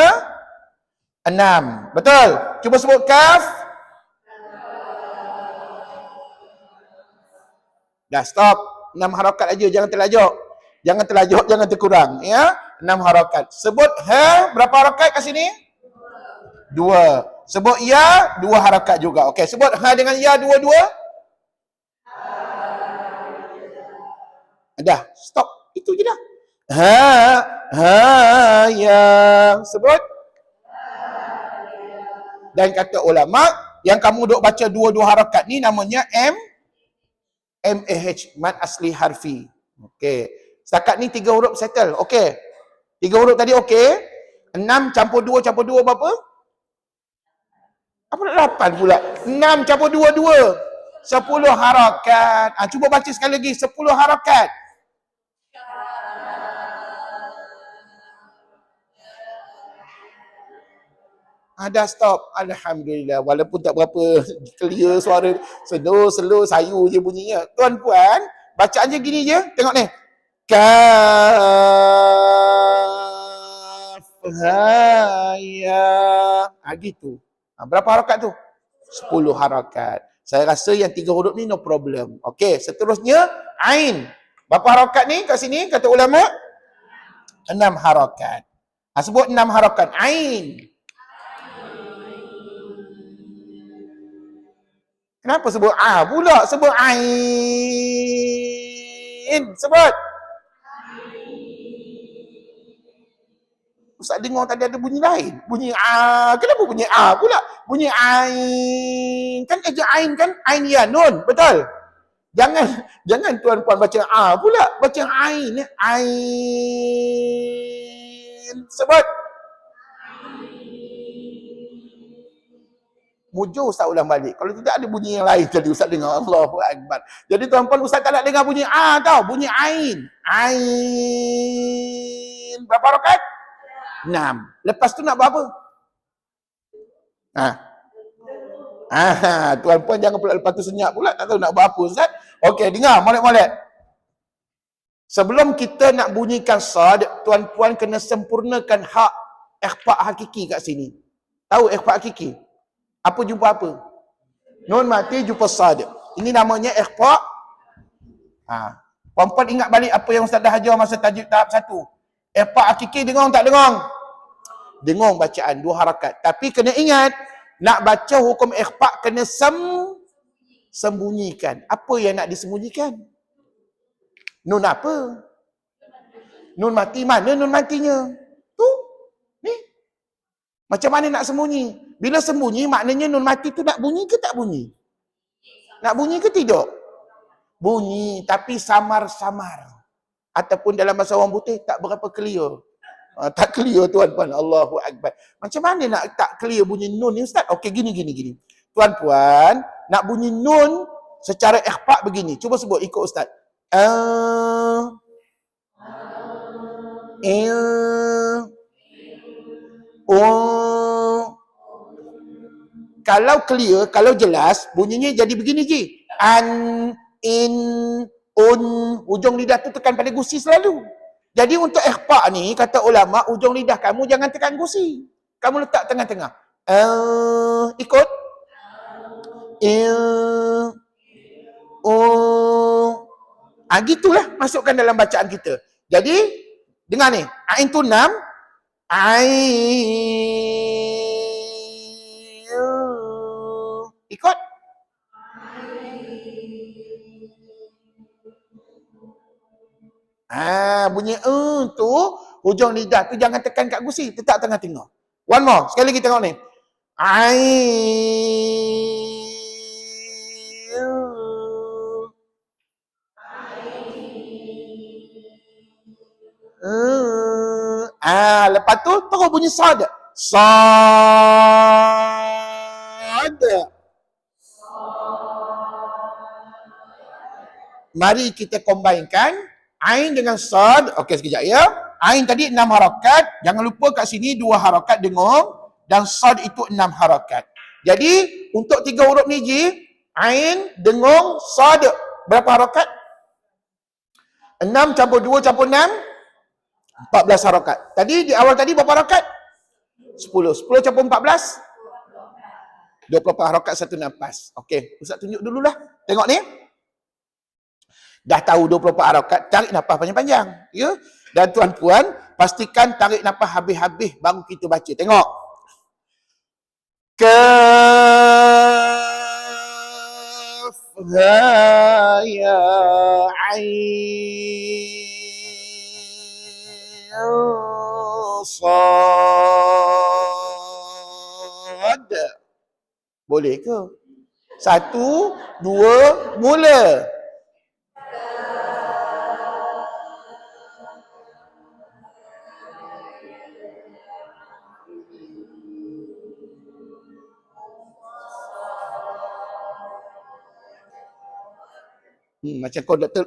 6. Betul? Cuba sebut kaf. Dah stop. 6 harakat aja, jangan terlajuk. Jangan terlajuk, jangan terkurang, ya. 6 harakat. Sebut ha, berapa harakat kat sini? 2. Sebut ya, 2 harakat juga. Okey, sebut ha dengan ya dua-dua. Dah, stop. Itu je dah. Ha ya. Sebut. Dan kata ulama, yang kamu duk baca 2 harakat ni namanya MAH, mad asli harfi. Okey. Setakat ni 3 huruf settle. Okey. 3 huruf tadi okey. 6 campur 2 berapa? Apa nak 8 pula? 6 campur 2, 10 harakat. Cuba baca sekali lagi. 10 harakat. Dah stop. Alhamdulillah. Walaupun tak berapa clear suara. Slow, sayu je bunyinya. Tuan-puan, bacaan je gini je. Tengok ni. Kaf ha ya. Gitu. Berapa harakat tu? 10 harakat. Saya rasa yang 3 huruf ni no problem. Okey, seterusnya ain. Berapa harakat ni kat sini kata ulama? 6 harakat. Sebut 6 harakat. Ain. Kenapa sebut pula? Sebut ain. Sebut. Ustaz dengar tadi ada bunyi lain. Bunyi kenapa bunyi pula? Bunyi ain. Kan eja ain kan? Ain ya nun. Betul? Jangan tuan-puan baca pula. Baca ain. Ain. Sebut. Mujur Ustaz ulang balik. Kalau tidak ada bunyi yang lain tadi Ustaz dengar. Allahu Akbar. Jadi tuan-puan Ustaz tak nak dengar bunyi tau. Bunyi ain. Ain. Berapa rakaat? 6. Lepas tu nak buat apa? Tuan-puan jangan pula lepas tu senyap pula. Tak tahu nak buat apa Ustaz. Okey, dengar molek-molek. Sebelum kita nak bunyikan sad, tuan-puan kena sempurnakan hak ikhfa' hakiki kat sini. Tahu ikhfa' hakiki? Apa jumpa apa? Nun mati jumpa sad. Ini namanya ikhfa'. Puan-puan ingat balik apa yang Ustaz dah ajar masa tajuk tahap 1. Ikhfa' hakiki dengar tak dengar? Dengar bacaan 2 harakat. Tapi kena ingat, nak baca hukum ikhfa' kena sembunyikan. Apa yang nak disembunyikan? Nun apa? Nun mati mana nun matinya? Tu. Ni. Macam mana nak sembunyi? Bila sembunyi maknanya nun mati tu nak bunyi ke tak bunyi? Nak bunyi ke tidak? Bunyi tapi samar-samar. Ataupun dalam bahasa orang putih tak berapa clear. Tak clear tuan-puan. Allahu Akbar. Macam mana nak tak clear bunyi nun ni Ustaz? Okey gini. Tuan-puan, nak bunyi nun secara ikhfa' begini. Cuba sebut ikut Ustaz. Kalau clear, kalau jelas, bunyinya jadi begini je. An, in, un. Ujung lidah tu tekan pada gusi selalu. Jadi untuk ikhfa' ni, kata ulama, ujung lidah kamu jangan tekan gusi. Kamu letak tengah-tengah. Ikut. Gitulah masukkan dalam bacaan kita. Jadi, dengar ni. Ain tu 6. Ain. Ikut. Bunyi tu hujung lidah tu jangan tekan kat gusi, tetap tengah-tengah. One more, sekali lagi tengok ni. Lepas tu terus bunyi sad. Sad. Mari kita combinekan ain dengan sad. Okey sekejap ya. Ain tadi 6 harakat. Jangan lupa kat sini 2 harakat dengung. Dan sad itu 6 harakat. Jadi untuk 3 huruf ni Ji, ain, dengung, sad. Berapa harakat? 6 campur 2 campur 6. 14 harakat. Tadi di awal tadi berapa harakat? 10. 10 campur 14. 24 harakat satu nafas. Okey, Ustaz tunjuk dululah. Tengok ni. Dah tahu 24 harakat, tarik nafas panjang-panjang. Ya? Dan tuan-puan, pastikan tarik nafas habis-habis baru kita baca. Tengok. Kaf ha ya ain sad. Boleh ke? 1, 2, mula. Macam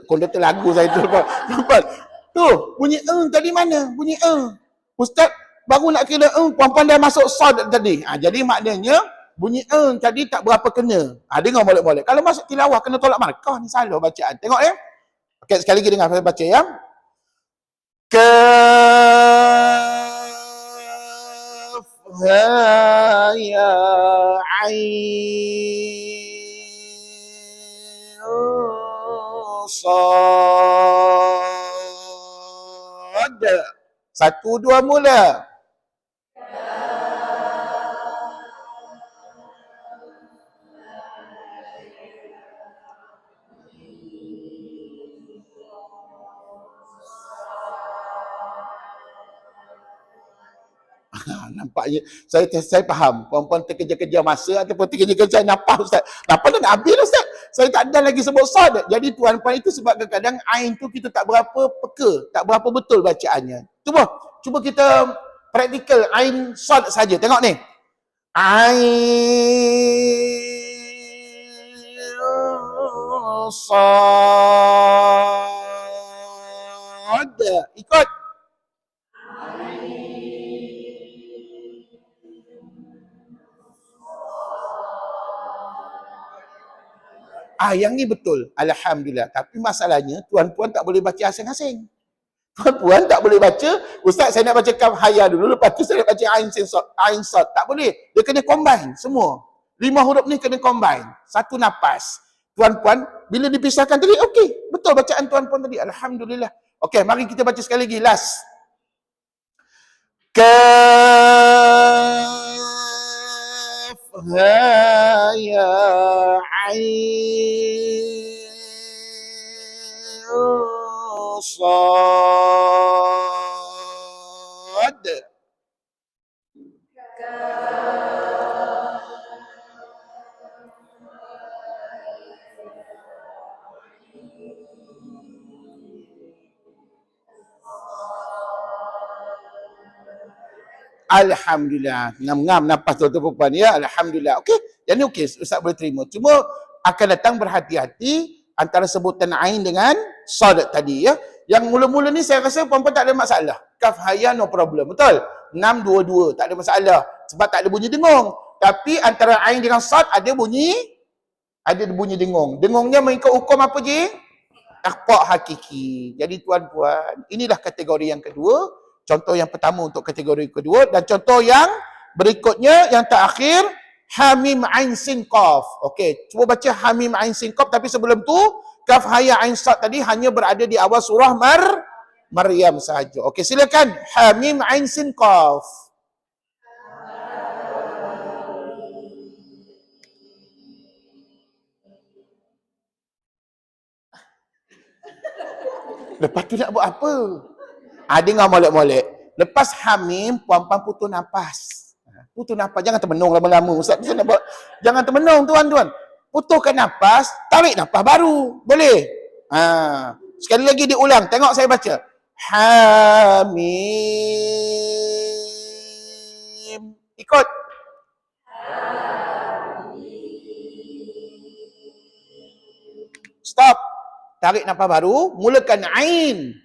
konduktor lagu saya tu. Nampak? Tu, bunyi tadi mana? Bunyi Ustaz baru nak kira puan-puan dah masuk sad tadi. Jadi maknanya bunyi tadi tak berapa kena. Dengar molek-molek. Kalau masuk tilawah kena tolak markah ni salah bacaan. Tengok ya. Okey, sekali lagi dengar saya baca ya. Kaf ha ya ain Sad. 1, 2 mula. Nampaknya saya faham puan-puan terkejar-kejar masa ataupun terkejar-kejar nafas Ustaz. Nafas dah nak habis Ustaz. Saya tak ada lagi sebut sad. Jadi tuan-puan itu sebab kadang-kadang ain tu kita tak berapa peka, tak berapa betul bacaannya. Cuba kita praktikal ain sad saja. Tengok ni. Ain sad. Ikut. Yang ni betul. Alhamdulillah. Tapi masalahnya, tuan-puan tak boleh baca asing-asing. Tuan-puan tak boleh baca, Ustaz saya nak baca kaf haya dulu, lepas tu saya nak baca ain sad. Ain sad. Tak boleh. Dia kena combine semua. 5 huruf ni kena combine. Satu nafas. Tuan-puan, bila dipisahkan tadi, okey. Betul bacaan tuan-puan tadi. Alhamdulillah. Okey, mari kita baca sekali lagi. Last. Kaf haya ain sad. Alhamdulillah. Ngam-ngam nafas tuan-tuan perempuan ya. Alhamdulillah. Okey. Jadi okey, Ustaz boleh terima. Cuma akan datang berhati-hati antara sebutan ain dengan sad tadi ya. Yang mula-mula ni saya rasa perempuan tak ada masalah. Kaf haya no problem. Betul? 622 tak ada masalah. Sebab tak ada bunyi dengung. Tapi antara ain dengan sad ada bunyi dengung. Dengungnya mengikut hukum apa je? Ikhfa' hakiki. Jadi tuan-puan, inilah kategori yang kedua. Contoh yang pertama untuk kategori kedua dan contoh yang berikutnya yang terakhir hamim ain sin qaf. Okey, cuba baca hamim ain sin qaf tapi sebelum tu kaf haya ain sad tadi hanya berada di awal surah Maryam sahaja. Okey, silakan hamim ain sin qaf. Lepas tu nak buat apa? Dengar molek-molek. Lepas hamim, puan-puan putus nafas. Putus nafas. Jangan termenung lama-lama. Ustaz, nak buat. Jangan termenung, tuan-tuan. Putuskan nafas, tarik nafas baru. Boleh? Sekali lagi diulang. Tengok saya baca. Hamim. Ikut. Stop. Tarik nafas baru. Mulakan ain.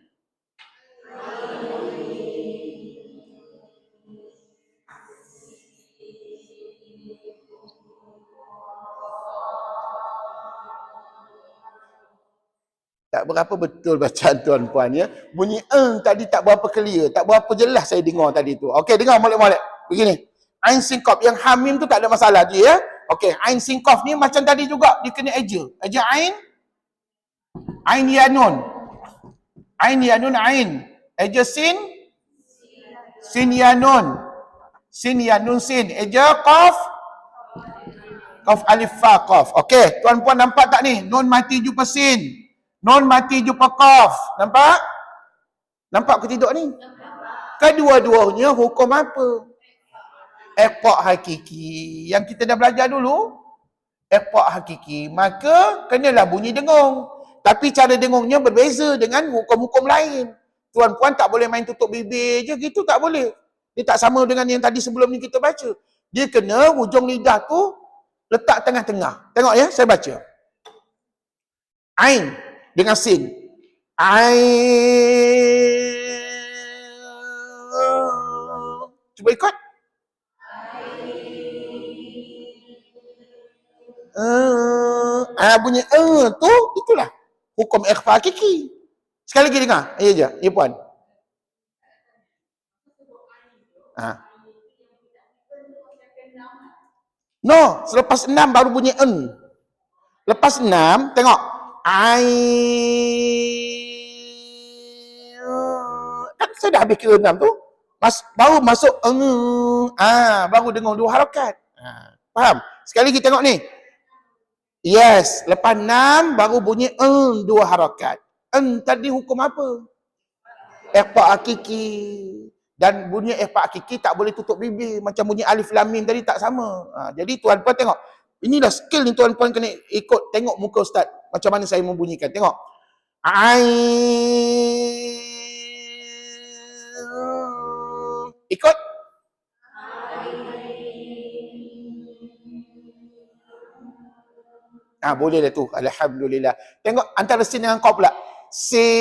Tak berapa betul bacaan tuan-puan ya. Bunyi tadi tak berapa clear, tak berapa jelas saya dengar tadi tu. Okey, dengar molek-molek. Begini. Ain sin qaf yang hamim tu tak ada masalah je ya. Okey, ain sin qaf ni macam tadi juga dia kena eja. Eja ain. Ain ya nun. Ain ya nun ain. Eja sin. Sin ya nun. Sin ya nun sin. Eja qaf. Qaf alif fa qaf. Okey, tuan-puan nampak tak ni? Nun mati jumpa sin. Nun mati jumpa qaf. Nampak? Nampak ke tidak ni? Kedua-duanya hukum apa? Ikhfa' hakiki. Yang kita dah belajar dulu. Ikhfa' hakiki. Maka, kenalah bunyi dengung. Tapi cara dengungnya berbeza dengan hukum-hukum lain. Tuan-puan tak boleh main tutup bibir je. Gitu tak boleh. Dia tak sama dengan yang tadi sebelum ni kita baca. Dia kena hujung lidah tu letak tengah-tengah. Tengok ya, saya baca. Ain. Dengan sin. Cuba ikut. Bunyi tu, itulah hukum ikhfa hakiki. Sekali lagi dengar. Ya je, ya puan. No, selepas 6 baru bunyi Lepas 6, tengok. Kan saya dah habis kira 6 tu. Baru masuk baru dengar 2 harakat. Faham? Sekali lagi tengok ni. Yes, lepas 6 baru bunyi 2 harakat. Tadi hukum apa? Ikhfa hakiki. Dan bunyi ikhfa hakiki tak boleh tutup bibir. Macam bunyi alif lam mim tadi tak sama. Jadi tuan-puan tengok. Inilah skill ni tuan-puan kena ikut tengok muka ustaz. Macam mana saya membunyikan. Tengok. Ikut. Boleh dah tu. Alhamdulillah. Tengok antara sin dengan kau pula. Sin.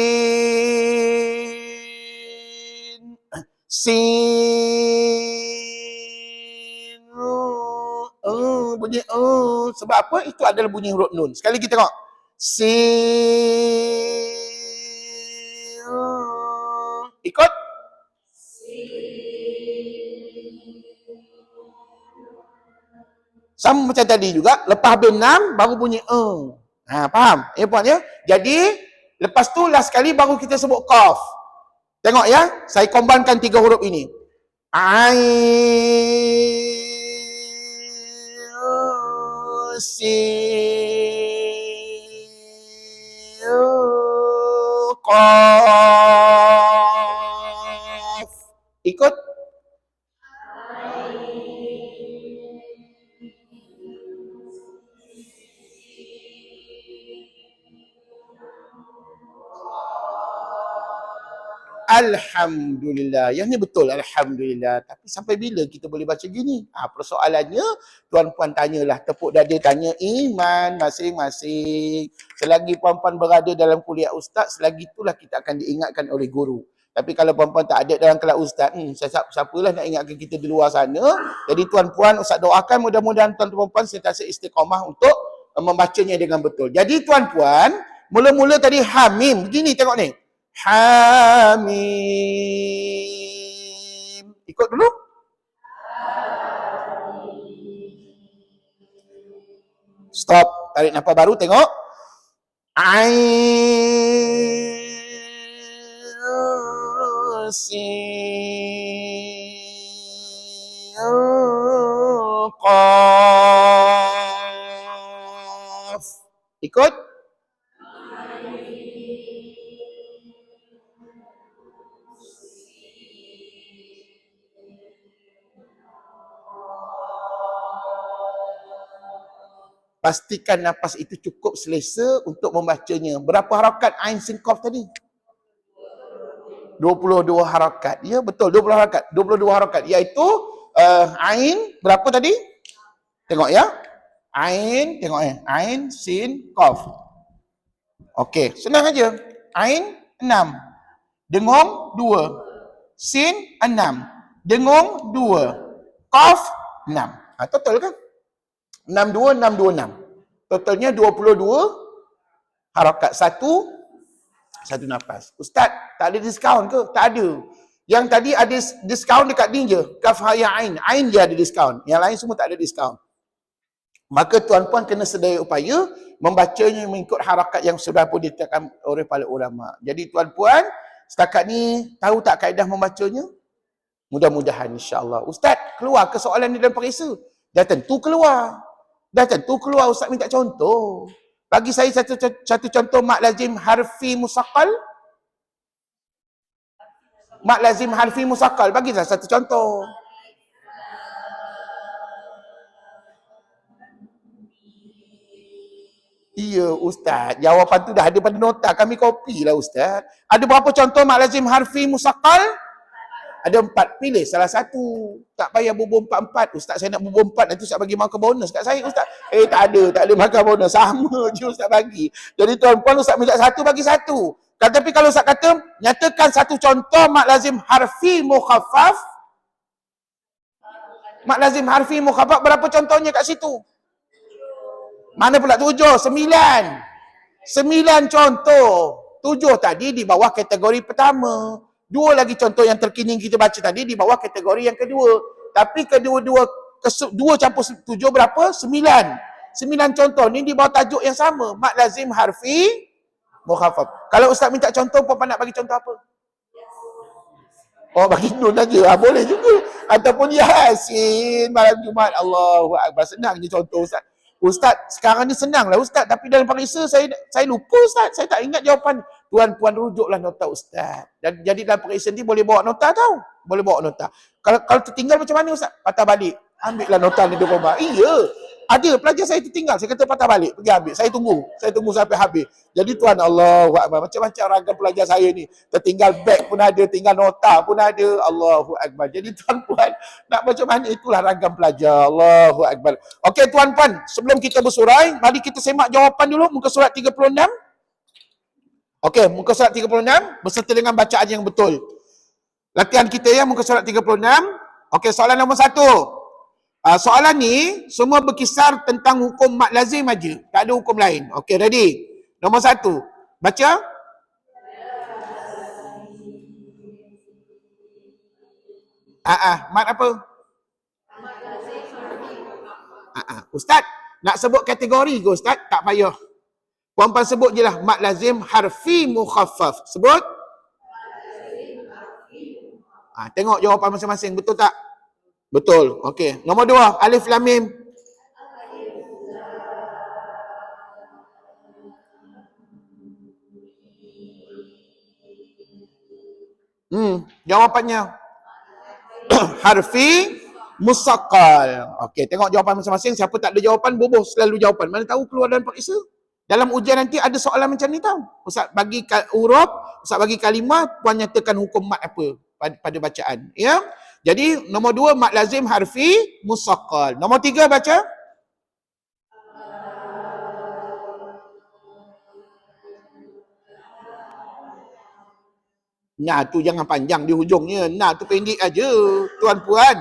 Bunyi sebab apa? Itu adalah bunyi huruf nun. Sekali lagi tengok. Sin. Ikut. Sama macam tadi juga, lepas habis 6 baru bunyi faham? Puan ya? Jadi lepas tu last sekali baru kita sebut qaf. Tengok ya, saya kombankan 3 huruf ini. Qaf. Ikut. Alhamdulillah. Yang ni betul, alhamdulillah. Tapi sampai bila kita boleh baca gini? Persoalannya, tuan-puan tanyalah, tepuk dada tanya iman masing-masing. Selagi puan-puan berada dalam kuliah ustaz, selagi itulah kita akan diingatkan oleh guru. Tapi kalau puan-puan tak ada dalam kelas ustaz, siapalah nak ingatkan kita di luar sana. Jadi tuan-puan, ustaz doakan mudah-mudahan tuan-puan sentiasa istiqamah untuk membacanya dengan betul. Jadi tuan-puan, mula-mula tadi hamim. Begini tengok ni. Hamim. Ikut dulu. Stop. Tarik nafas baru, tengok. Qaf. Ikut. Pastikan nafas itu cukup selesa untuk membacanya. Berapa harakat ain sin qaf tadi? 22 harakat. Ya betul, 20 harakat. 22 harakat. Iaitu ain berapa tadi? Tengok ya. Ain, tengok ain sin qaf. Okey, senang aja. Ain 6. Dengung 2. Sin 6. Dengung 2. Qaf 6. Total kan? 62, 626. Totalnya 22 harakat. Satu nafas. Ustaz, tak ada diskaun ke? Tak ada. Yang tadi ada diskaun dekat ni je. Kaf ya ain. Ain dia ada diskaun. Yang lain semua tak ada diskaun. Maka tuan-puan kena sedaya upaya membacanya mengikut harakat yang sudah pun ditetapkan oleh para ulama. Jadi tuan-puan, setakat ni tahu tak kaedah membacanya? Mudah-mudahan insya-Allah. Ustaz, keluar ke soalan ni dalam periksa? Dah tentu keluar. Ustaz minta contoh. Bagi saya satu contoh mak lazim harfi musaqqal. Mak lazim harfi musaqqal. Bagi saya satu contoh. Ya Ustaz, jawapan tu dah ada pada nota. Kami copy lah Ustaz. Ada berapa contoh mak lazim harfi musaqqal? Ada 4, pilih salah satu. Tak payah bubur 4-4. Ustaz saya nak bubur 4, nanti Ustaz bagi makan bonus kat saya Ustaz. Tak ada makan bonus. Sama je Ustaz bagi. Jadi tuan-puan Ustaz minta satu, bagi satu. Tapi kalau Ustaz kata, nyatakan satu contoh mak lazim harfi mukhaffaf. Mak lazim harfi mukhaffaf, berapa contohnya kat situ? Mana pula 7? 9 contoh. 7 tadi di bawah kategori pertama. 2 lagi contoh yang terkini kita baca tadi di bawah kategori yang kedua. Tapi kedua-dua 2 campur 7 berapa? 9. 9 contoh ni di bawah tajuk yang sama. Mat lazim harfi mukhaffaf. Kalau ustaz minta contoh, puan nak bagi contoh apa? Oh, bagi nun aja. Boleh juga. Ataupun Yasin malam Jumaat. Allahu Akbar. Senang je contoh ustaz. Ustaz sekarang ni senang lah ustaz, tapi dalam periksa saya lupa ustaz. Saya tak ingat jawapan. Tuan-puan rujuklah nota ustaz. Dan jadi dalam periksa ni boleh bawa nota tau. Boleh bawa nota. Kalau tertinggal macam mana ustaz? Patah balik. Ambillah nota ni 20 mark. Iya. Ada pelajar saya tertinggal. Saya kata patah balik. Pergi ambil. Saya tunggu sampai habis. Jadi tuan Allahu Akbar. Macam-macam ragam pelajar saya ni. Tertinggal beg pun ada. Tinggal nota pun ada. Allahu Akbar. Jadi tuan-puan nak macam mana, itulah ragam pelajar. Allahu Akbar. Okey tuan-puan. Sebelum kita bersurai, mari kita semak jawapan dulu. Muka surat 36. Okey, muka surat 36. Berserta dengan bacaan yang betul. Latihan kita ya, muka surat 36. Okey, soalan nombor 1. Soalan ni semua berkisar tentang hukum mat lazim aja, tak ada hukum lain. Okey, ready? Nombor 1. Baca. Mat apa? Ustaz, nak sebut kategori ke ustaz? Tak payah. Puan-puan sebut je lah mat lazim harfi mukhaffaf. Sebut. Tengok jawapan masing-masing, betul tak? Betul. Okey. Nombor 2, alif lam mim. Jawapannya harfi musaqqal. Okey, tengok jawapan masing-masing. Siapa tak ada jawapan, bubuh selalu jawapan. Mana tahu keluar dalam periksa. Dalam ujian nanti ada soalan macam ni tau. Ustaz bagi huruf, ustaz bagi kalimah, puan nyatakan hukum mat apa pada bacaan. Ya. Jadi nombor 2 mat lazim harfi musaqqal. Nombor 3 baca. Nah tu jangan panjang di hujungnya. Nah tu pendek aja. Tuan-puan.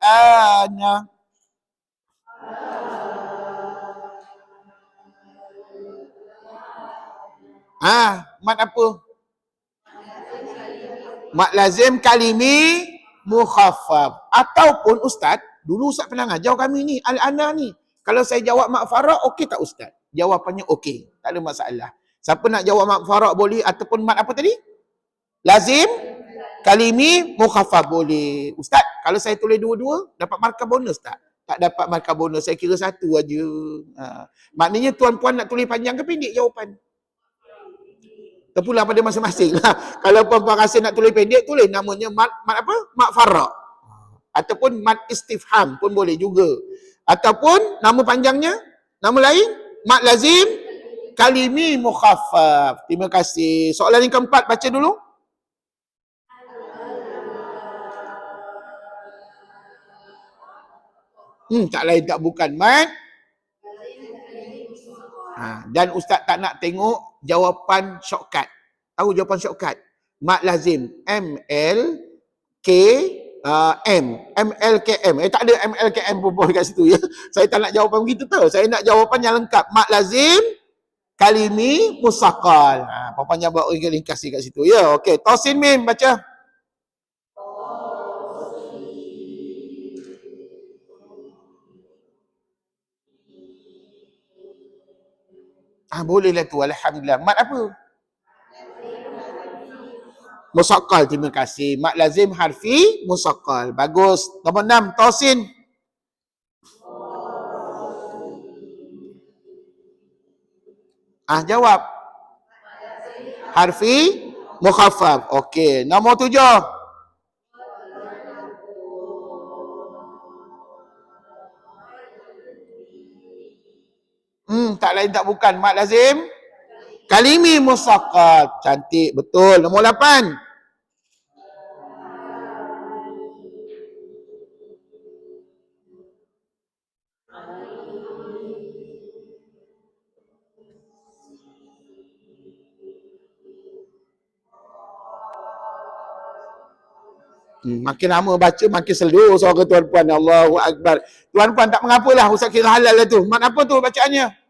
Al-ana. Mat apa? Mat lazim kalimi mukhaffaf. Ataupun ustaz, dulu ustaz pernah ngajar kami ni, al-ana ni. Kalau saya jawab mat faraq, okey tak ustaz? Jawapannya okey, tak ada masalah. Siapa nak jawab mat faraq boleh, ataupun mat apa tadi? Lazim kalimi mukhaffaf boleh. Ustaz, kalau saya tulis dua-dua, dapat markah bonus tak? Tak dapat markah bonus, saya kira satu aja. Maknanya tuan-puan nak tulis panjang ke pendek jawapan? Terpulang pada masing-masing. Kalau puan-puan rasa nak tulis pendek, tulis namanya mat apa? Mat faraq. Ataupun mat istifham pun boleh juga. Ataupun nama panjangnya, nama lain, mat lazim kalimi mukhaffaf. Terima kasih. Soalan yang keempat, baca dulu. Tak lain tak bukan mat. Dan ustaz tak nak tengok jawapan shortcut. Tahu jawapan shortcut? Mat lazim MLKM. Tak ada MLKM pun kat situ ya. Saya tak nak jawapan begitu tau. Saya nak jawapan yang lengkap. Mat lazim kalimi musaqqal. Puan-puan buat ringkas kat situ ya. Okey, Tosin mim baca. Bolehlah tu, alhamdulillah. Mat apa? Musaqqal, terima kasih. Mat lazim harfi musaqqal. Bagus. Nombor 6, Tosin. Jawab. Harfi mukhaffaf. Okey. Nombor 7. Tak lain tak bukan mat lazim kalimi musaqqal. Cantik, betul. Nombor 8. Makin lama baca makin selur suara tuan-puan. Allahu Akbar. Tuan-puan tak mengapalah, ustaz kira halal lah tu. Mat apa tu bacaannya?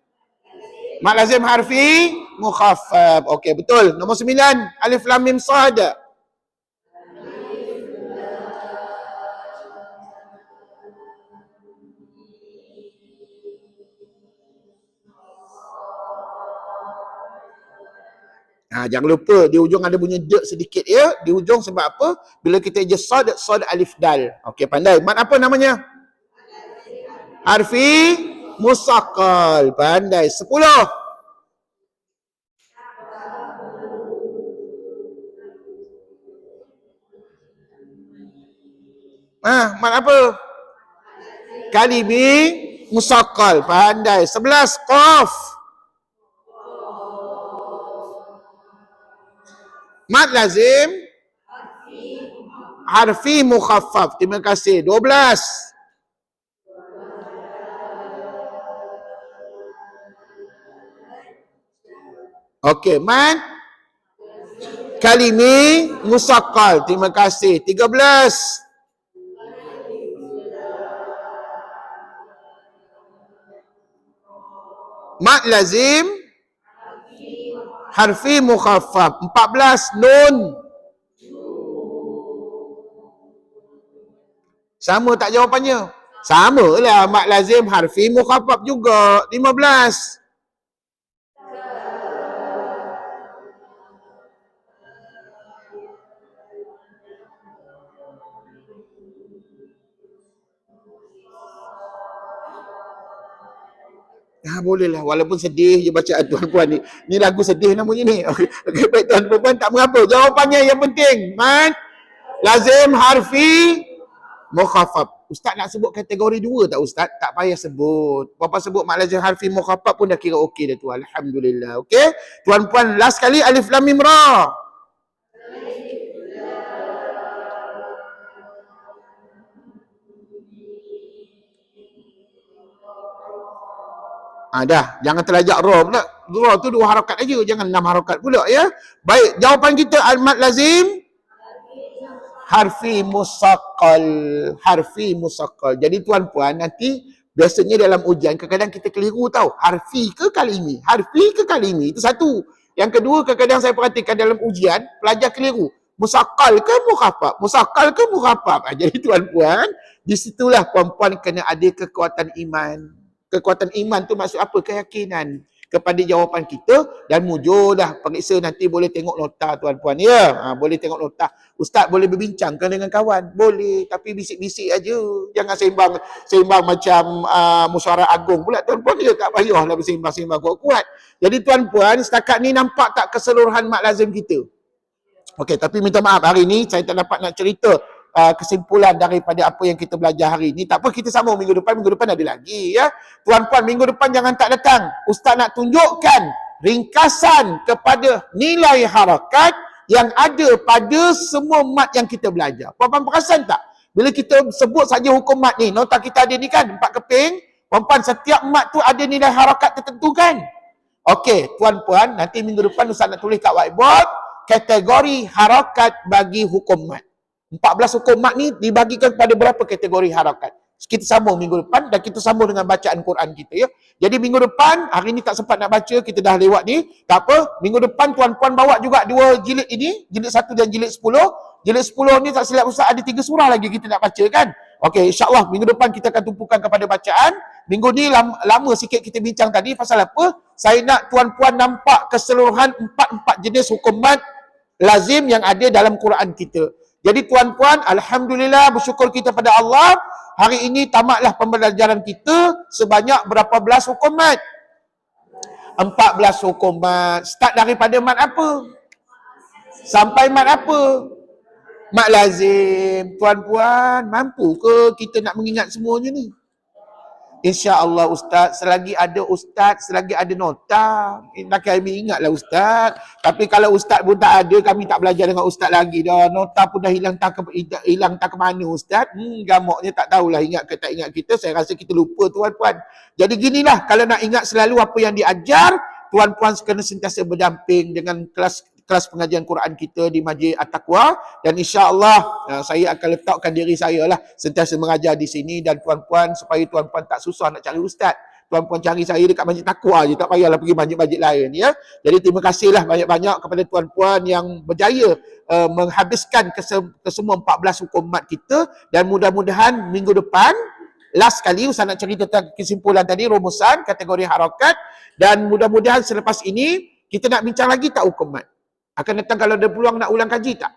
Mat lazim harfi mukhaffaf. Okey, betul. Nombor 9, alif lam mim sad. Jangan lupa di ujung ada bunyi d sedikit ya. Di ujung sebab apa? Bila kita je sad alif dal. Okey, pandai. Mat apa namanya? Harfi musaqqal. Pandai. 10. Mat apa? Kalimi musaqqal. Pandai. 11. Qaf. Mat lazim harfi mukhaffaf. Terima kasih. 12. Okey, mat kalimi musaqqal. Terima kasih. 13. Mat lazim harfi mukhaffaf. 14. Nun. Sama tak jawapannya? Sama lah, mat lazim harfi mukhaffaf juga. 15. Bolehlah, walaupun sedih je bacaan tuan-puan ni. Ni lagu sedih namanya ni. Okey, baik tuan-puan, tak mengapa. Jawapannya yang penting. Mat lazim harfi mukhaffaf. Ustaz nak sebut kategori 2 tak Ustaz? Tak payah sebut. Bapa sebut mat lazim harfi mukhaffaf pun dah kira okey dah tu. Alhamdulillah. Okey. Tuan-puan, last kali alif lam mim ra. Dah, jangan terlajak ra pula. Ra tu 2 harakat aja, jangan 6 harakat pula ya. Baik, jawapan kita mat lazim harfi musaqqal. Harfi musaqqal. Jadi tuan-puan, nanti biasanya dalam ujian kadang-kadang kita keliru tau. Harfi ke kalimi? Harfi ke kalimi? Itu satu. Yang kedua, kadang-kadang saya perhatikan dalam ujian pelajar keliru. Musaqqal ke mukhaffaf? Musaqqal ke mukhaffaf? Jadi tuan-puan, di situlah puan-puan kena ada kekuatan iman. Kekuatan iman tu maksud apa? Keyakinan kepada jawapan kita, dan mujurlah periksa nanti boleh tengok nota tuan-puan ya. Boleh tengok nota. Ustaz boleh berbincangkan dengan kawan? Boleh, tapi bisik-bisik aja. Jangan seimbang macam mesyuarat agung pula tuan-puan ya. Tak payahlah berseimbang-seimbang kuat-kuat. Jadi tuan-puan, setakat ni nampak tak keseluruhan mat lazim kita? Okey, tapi minta maaf hari ni saya tak dapat nak cerita kesimpulan daripada apa yang kita belajar hari ni. Tak apa, kita sambung minggu depan ada lagi ya. Tuan-puan, minggu depan jangan tak datang. Ustaz nak tunjukkan ringkasan kepada nilai harakat yang ada pada semua mat yang kita belajar. Puan-puan perasan tak? Bila kita sebut saja hukum mat ni, nota kita ada ni kan, 4 keping. Puan-puan, setiap mat tu ada nilai harakat tertentu kan? Okey, tuan-puan, nanti minggu depan Ustaz nak tulis kat whiteboard kategori harakat bagi hukum mat. 14 hukum mat ni dibagikan kepada berapa kategori harakat. Kita sambung minggu depan dan kita sambung dengan bacaan Quran kita ya. Jadi minggu depan, hari ni tak sempat nak baca, kita dah lewat ni. Tak apa, minggu depan tuan-puan bawa juga 2 jilid ini, jilid 1 dan jilid 10. Jilid 10 ni tak silap Ustaz ada 3 surah lagi kita nak baca kan. Okey, insya-Allah minggu depan kita akan tumpukan kepada bacaan. Minggu ni lama sikit kita bincang tadi pasal apa? Saya nak tuan-puan nampak keseluruhan 4 jenis hukum mat lazim yang ada dalam Quran kita. Jadi tuan-puan, alhamdulillah, bersyukur kita pada Allah. Hari ini tamatlah pembelajaran kita sebanyak berapa belas hukum mat? 14 hukum mat. Start daripada mat apa? Sampai mat apa? Mat lazim. Tuan-puan, mampu ke kita nak mengingat semuanya ni? InsyaAllah Ustaz, selagi ada nota, nak kami ingatlah Ustaz. Tapi kalau Ustaz pun tak ada, kami tak belajar dengan Ustaz lagi dah. Nota pun dah hilang tak ke mana Ustaz. Gamaknya tak tahulah ingat ke tak ingat kita. Saya rasa kita lupa tuan-puan. Jadi ginilah, kalau nak ingat selalu apa yang diajar, tuan-puan kena sentiasa berdamping dengan kelas pengajian Quran kita di Masjid At-Taqwa, dan insya-Allah saya akan letakkan diri saya lah sentiasa mengajar di sini, dan tuan-puan supaya tuan-puan tak susah nak cari ustaz. Tuan-puan cari saya dekat Masjid Taqwa je, tak payahlah pergi masjid-masjid lain ya. Jadi terima kasihlah banyak-banyak kepada tuan-puan yang berjaya menghabiskan kesemua 14 hukum mat kita, dan mudah-mudahan minggu depan last kali Ustaz nak cerita tentang kesimpulan tadi, rumusan kategori harakat, dan mudah-mudahan selepas ini kita nak bincang lagi tak hukum mat. Akan datang kalau ada peluang nak ulang kaji tak?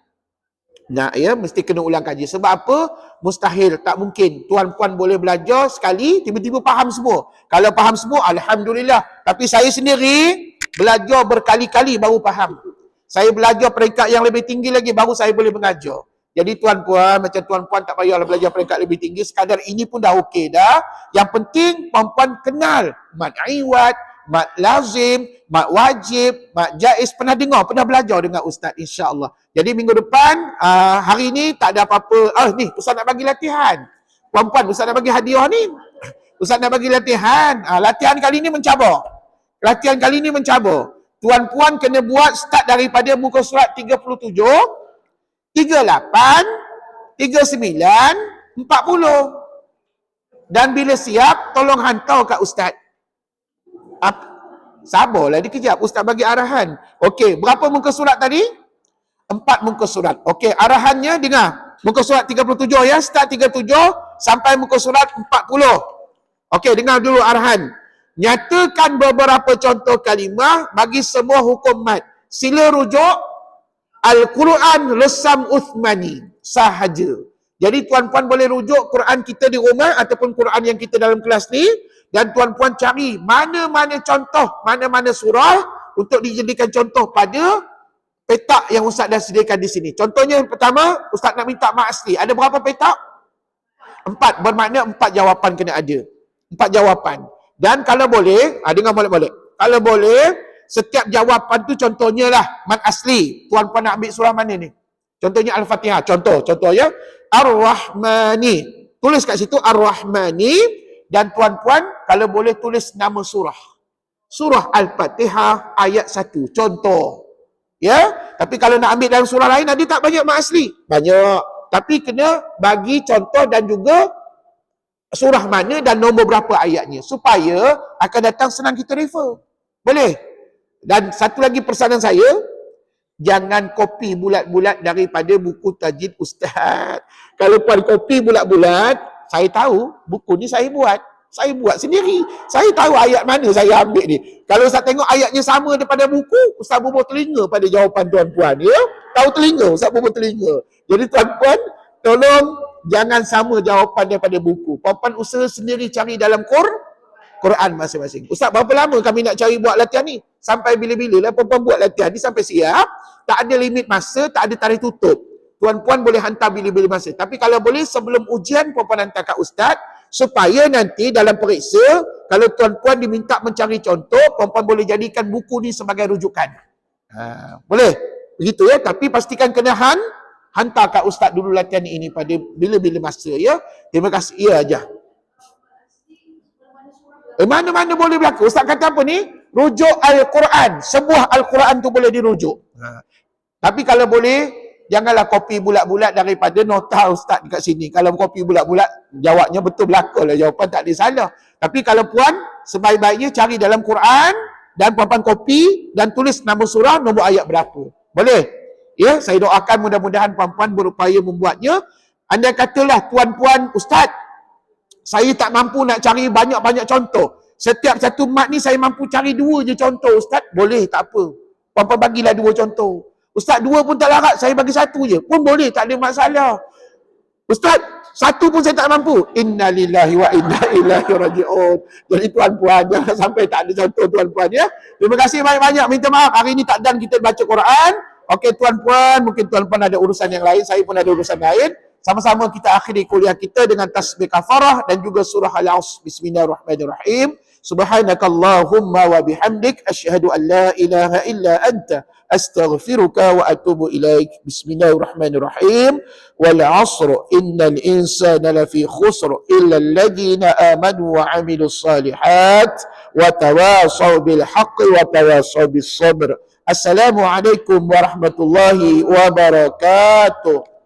Nak ya, mesti kena ulang kaji. Sebab apa? Mustahil, tak mungkin. Tuan-puan boleh belajar sekali, tiba-tiba faham semua. Kalau faham semua, Alhamdulillah. Tapi saya sendiri belajar berkali-kali baru faham. Saya belajar peringkat yang lebih tinggi lagi, baru saya boleh mengajar. Jadi tuan-puan, macam tuan-puan tak payahlah belajar peringkat lebih tinggi, sekadar ini pun dah okey dah. Yang penting, puan-puan kenal mad iwad, mad lazim, mad wajib, mad jaiz. Pernah dengar, pernah belajar dengan Ustaz, insya-Allah. Jadi minggu depan, hari ni tak ada apa-apa. Ni Ustaz nak bagi latihan. Puan-puan, Ustaz nak bagi hadiah ni. Ustaz nak bagi latihan. Latihan kali ni mencabar. Latihan kali ni mencabar. Tuan-puan kena buat start daripada muka surat 37, 38, 39, 40. Dan bila siap, tolong hantar kat Ustaz. Sabarlah dikejap, Ustaz bagi arahan. Okey, berapa muka surat tadi? 4 muka surat. Okey, arahannya dengar. Muka surat 37 ya, start 37 sampai muka surat 40. Okey, dengar dulu arahan. Nyatakan beberapa contoh kalimah bagi semua hukum mad. Sila rujuk Al-Quran Resam Uthmani sahaja. Jadi tuan-puan boleh rujuk Quran kita di rumah ataupun Quran yang kita dalam kelas ni, dan tuan-puan cari mana-mana contoh, mana-mana surah untuk dijadikan contoh pada petak yang Ustaz dah sediakan di sini. Contohnya yang pertama, Ustaz nak minta mak asli. Ada berapa petak? 4. Bermakna 4 jawapan kena ada. 4 jawapan. Dan kalau boleh, dengar molek-molek. Kalau boleh, setiap jawapan tu contohnya lah mat asli. Tuan-puan nak ambil surah mana ni? Contohnya Al-Fatihah. Contoh ya. Ar-Rahmani. Tulis kat situ Ar-Rahmani. Dan tuan-puan kalau boleh tulis nama surah. Surah Al-Fatihah ayat 1. Contoh. Ya. Tapi kalau nak ambil dalam surah lain, ada tak banyak mat asli? Banyak. Tapi kena bagi contoh dan juga surah mana dan nombor berapa ayatnya. Supaya akan datang senang kita refer. Boleh? Dan satu lagi pesanan saya, jangan copy bulat-bulat daripada buku tajwid Ustaz. Kalau puan copy bulat-bulat, saya tahu buku ni saya buat. Saya buat sendiri. Saya tahu ayat mana saya ambil ni. Kalau Ustaz tengok ayatnya sama daripada buku, Ustaz bubur telinga pada jawapan tuan-puan. Ya? Tahu telinga, Ustaz bubur telinga. Jadi tuan-puan, tolong jangan sama jawapan daripada buku. Puan-puan usaha sendiri cari dalam Quran masing-masing. Ustaz, berapa lama kami nak cari buat latihan ni? Sampai bila-bila lah puan-puan buat latihan ni sampai siap. Tak ada limit masa, tak ada tarikh tutup. Tuan-puan boleh hantar bila-bila masa. Tapi kalau boleh sebelum ujian puan-puan hantar kat Ustaz, supaya nanti dalam periksa, kalau tuan-puan diminta mencari contoh, puan-puan boleh jadikan buku ni sebagai rujukan. Boleh? Begitu ya. Tapi pastikan kena hantar kat Ustaz dulu latihan ini pada bila-bila masa ya. Terima kasih. Ya aja. Mana-mana boleh berlaku. Ustaz kata apa ni? Rujuk Al-Quran. Sebuah Al-Quran tu boleh dirujuk. Tapi kalau boleh, janganlah copy bulat-bulat daripada nota Ustaz dekat sini. Kalau copy bulat-bulat, jawabnya betul belaka lah. Jawapan tak ada salah. Tapi kalau puan, sebaik-baiknya cari dalam Quran dan puan-puan copy dan tulis nama surah, nombor ayat berapa. Boleh? Ya, saya doakan mudah-mudahan puan-puan berupaya membuatnya. Anda katalah, tuan-puan, Ustaz, saya tak mampu nak cari banyak-banyak contoh. Setiap satu mat ni saya mampu cari 2 je contoh, Ustaz. Boleh, tak apa. Puan-puan bagilah 2 contoh. Ustaz, 2 pun tak larat, saya bagi 1 je. Pun boleh, tak ada masalah. Ustaz, 1 pun saya tak mampu. Innalillahi wa inna ilaihi raji'un. Jadi tuan-puan, jangan sampai tak ada contoh tuan-puan ya. Terima kasih banyak-banyak. Minta maaf, hari ni tak dan kita baca Quran. Okey tuan-puan, mungkin tuan-puan ada urusan yang lain, saya pun ada urusan lain. Sama-sama kita akhiri kuliah kita dengan tasbih kafarah dan juga surah Al-Asr. Bismillahirrahmanirrahim. Subhanakallahumma wa bihamdik asyhadu an la ilaha illa anta astaghfiruka wa atubu ilaik. Bismillahirrahmanirrahim. Wal 'asr innal insana lafi khusr illa alladhina amanu wa 'amilus salihat wa tawasaw bil haqqi wa tawasaw bis sabr. Assalamualaikum warahmatullahi wabarakatuh.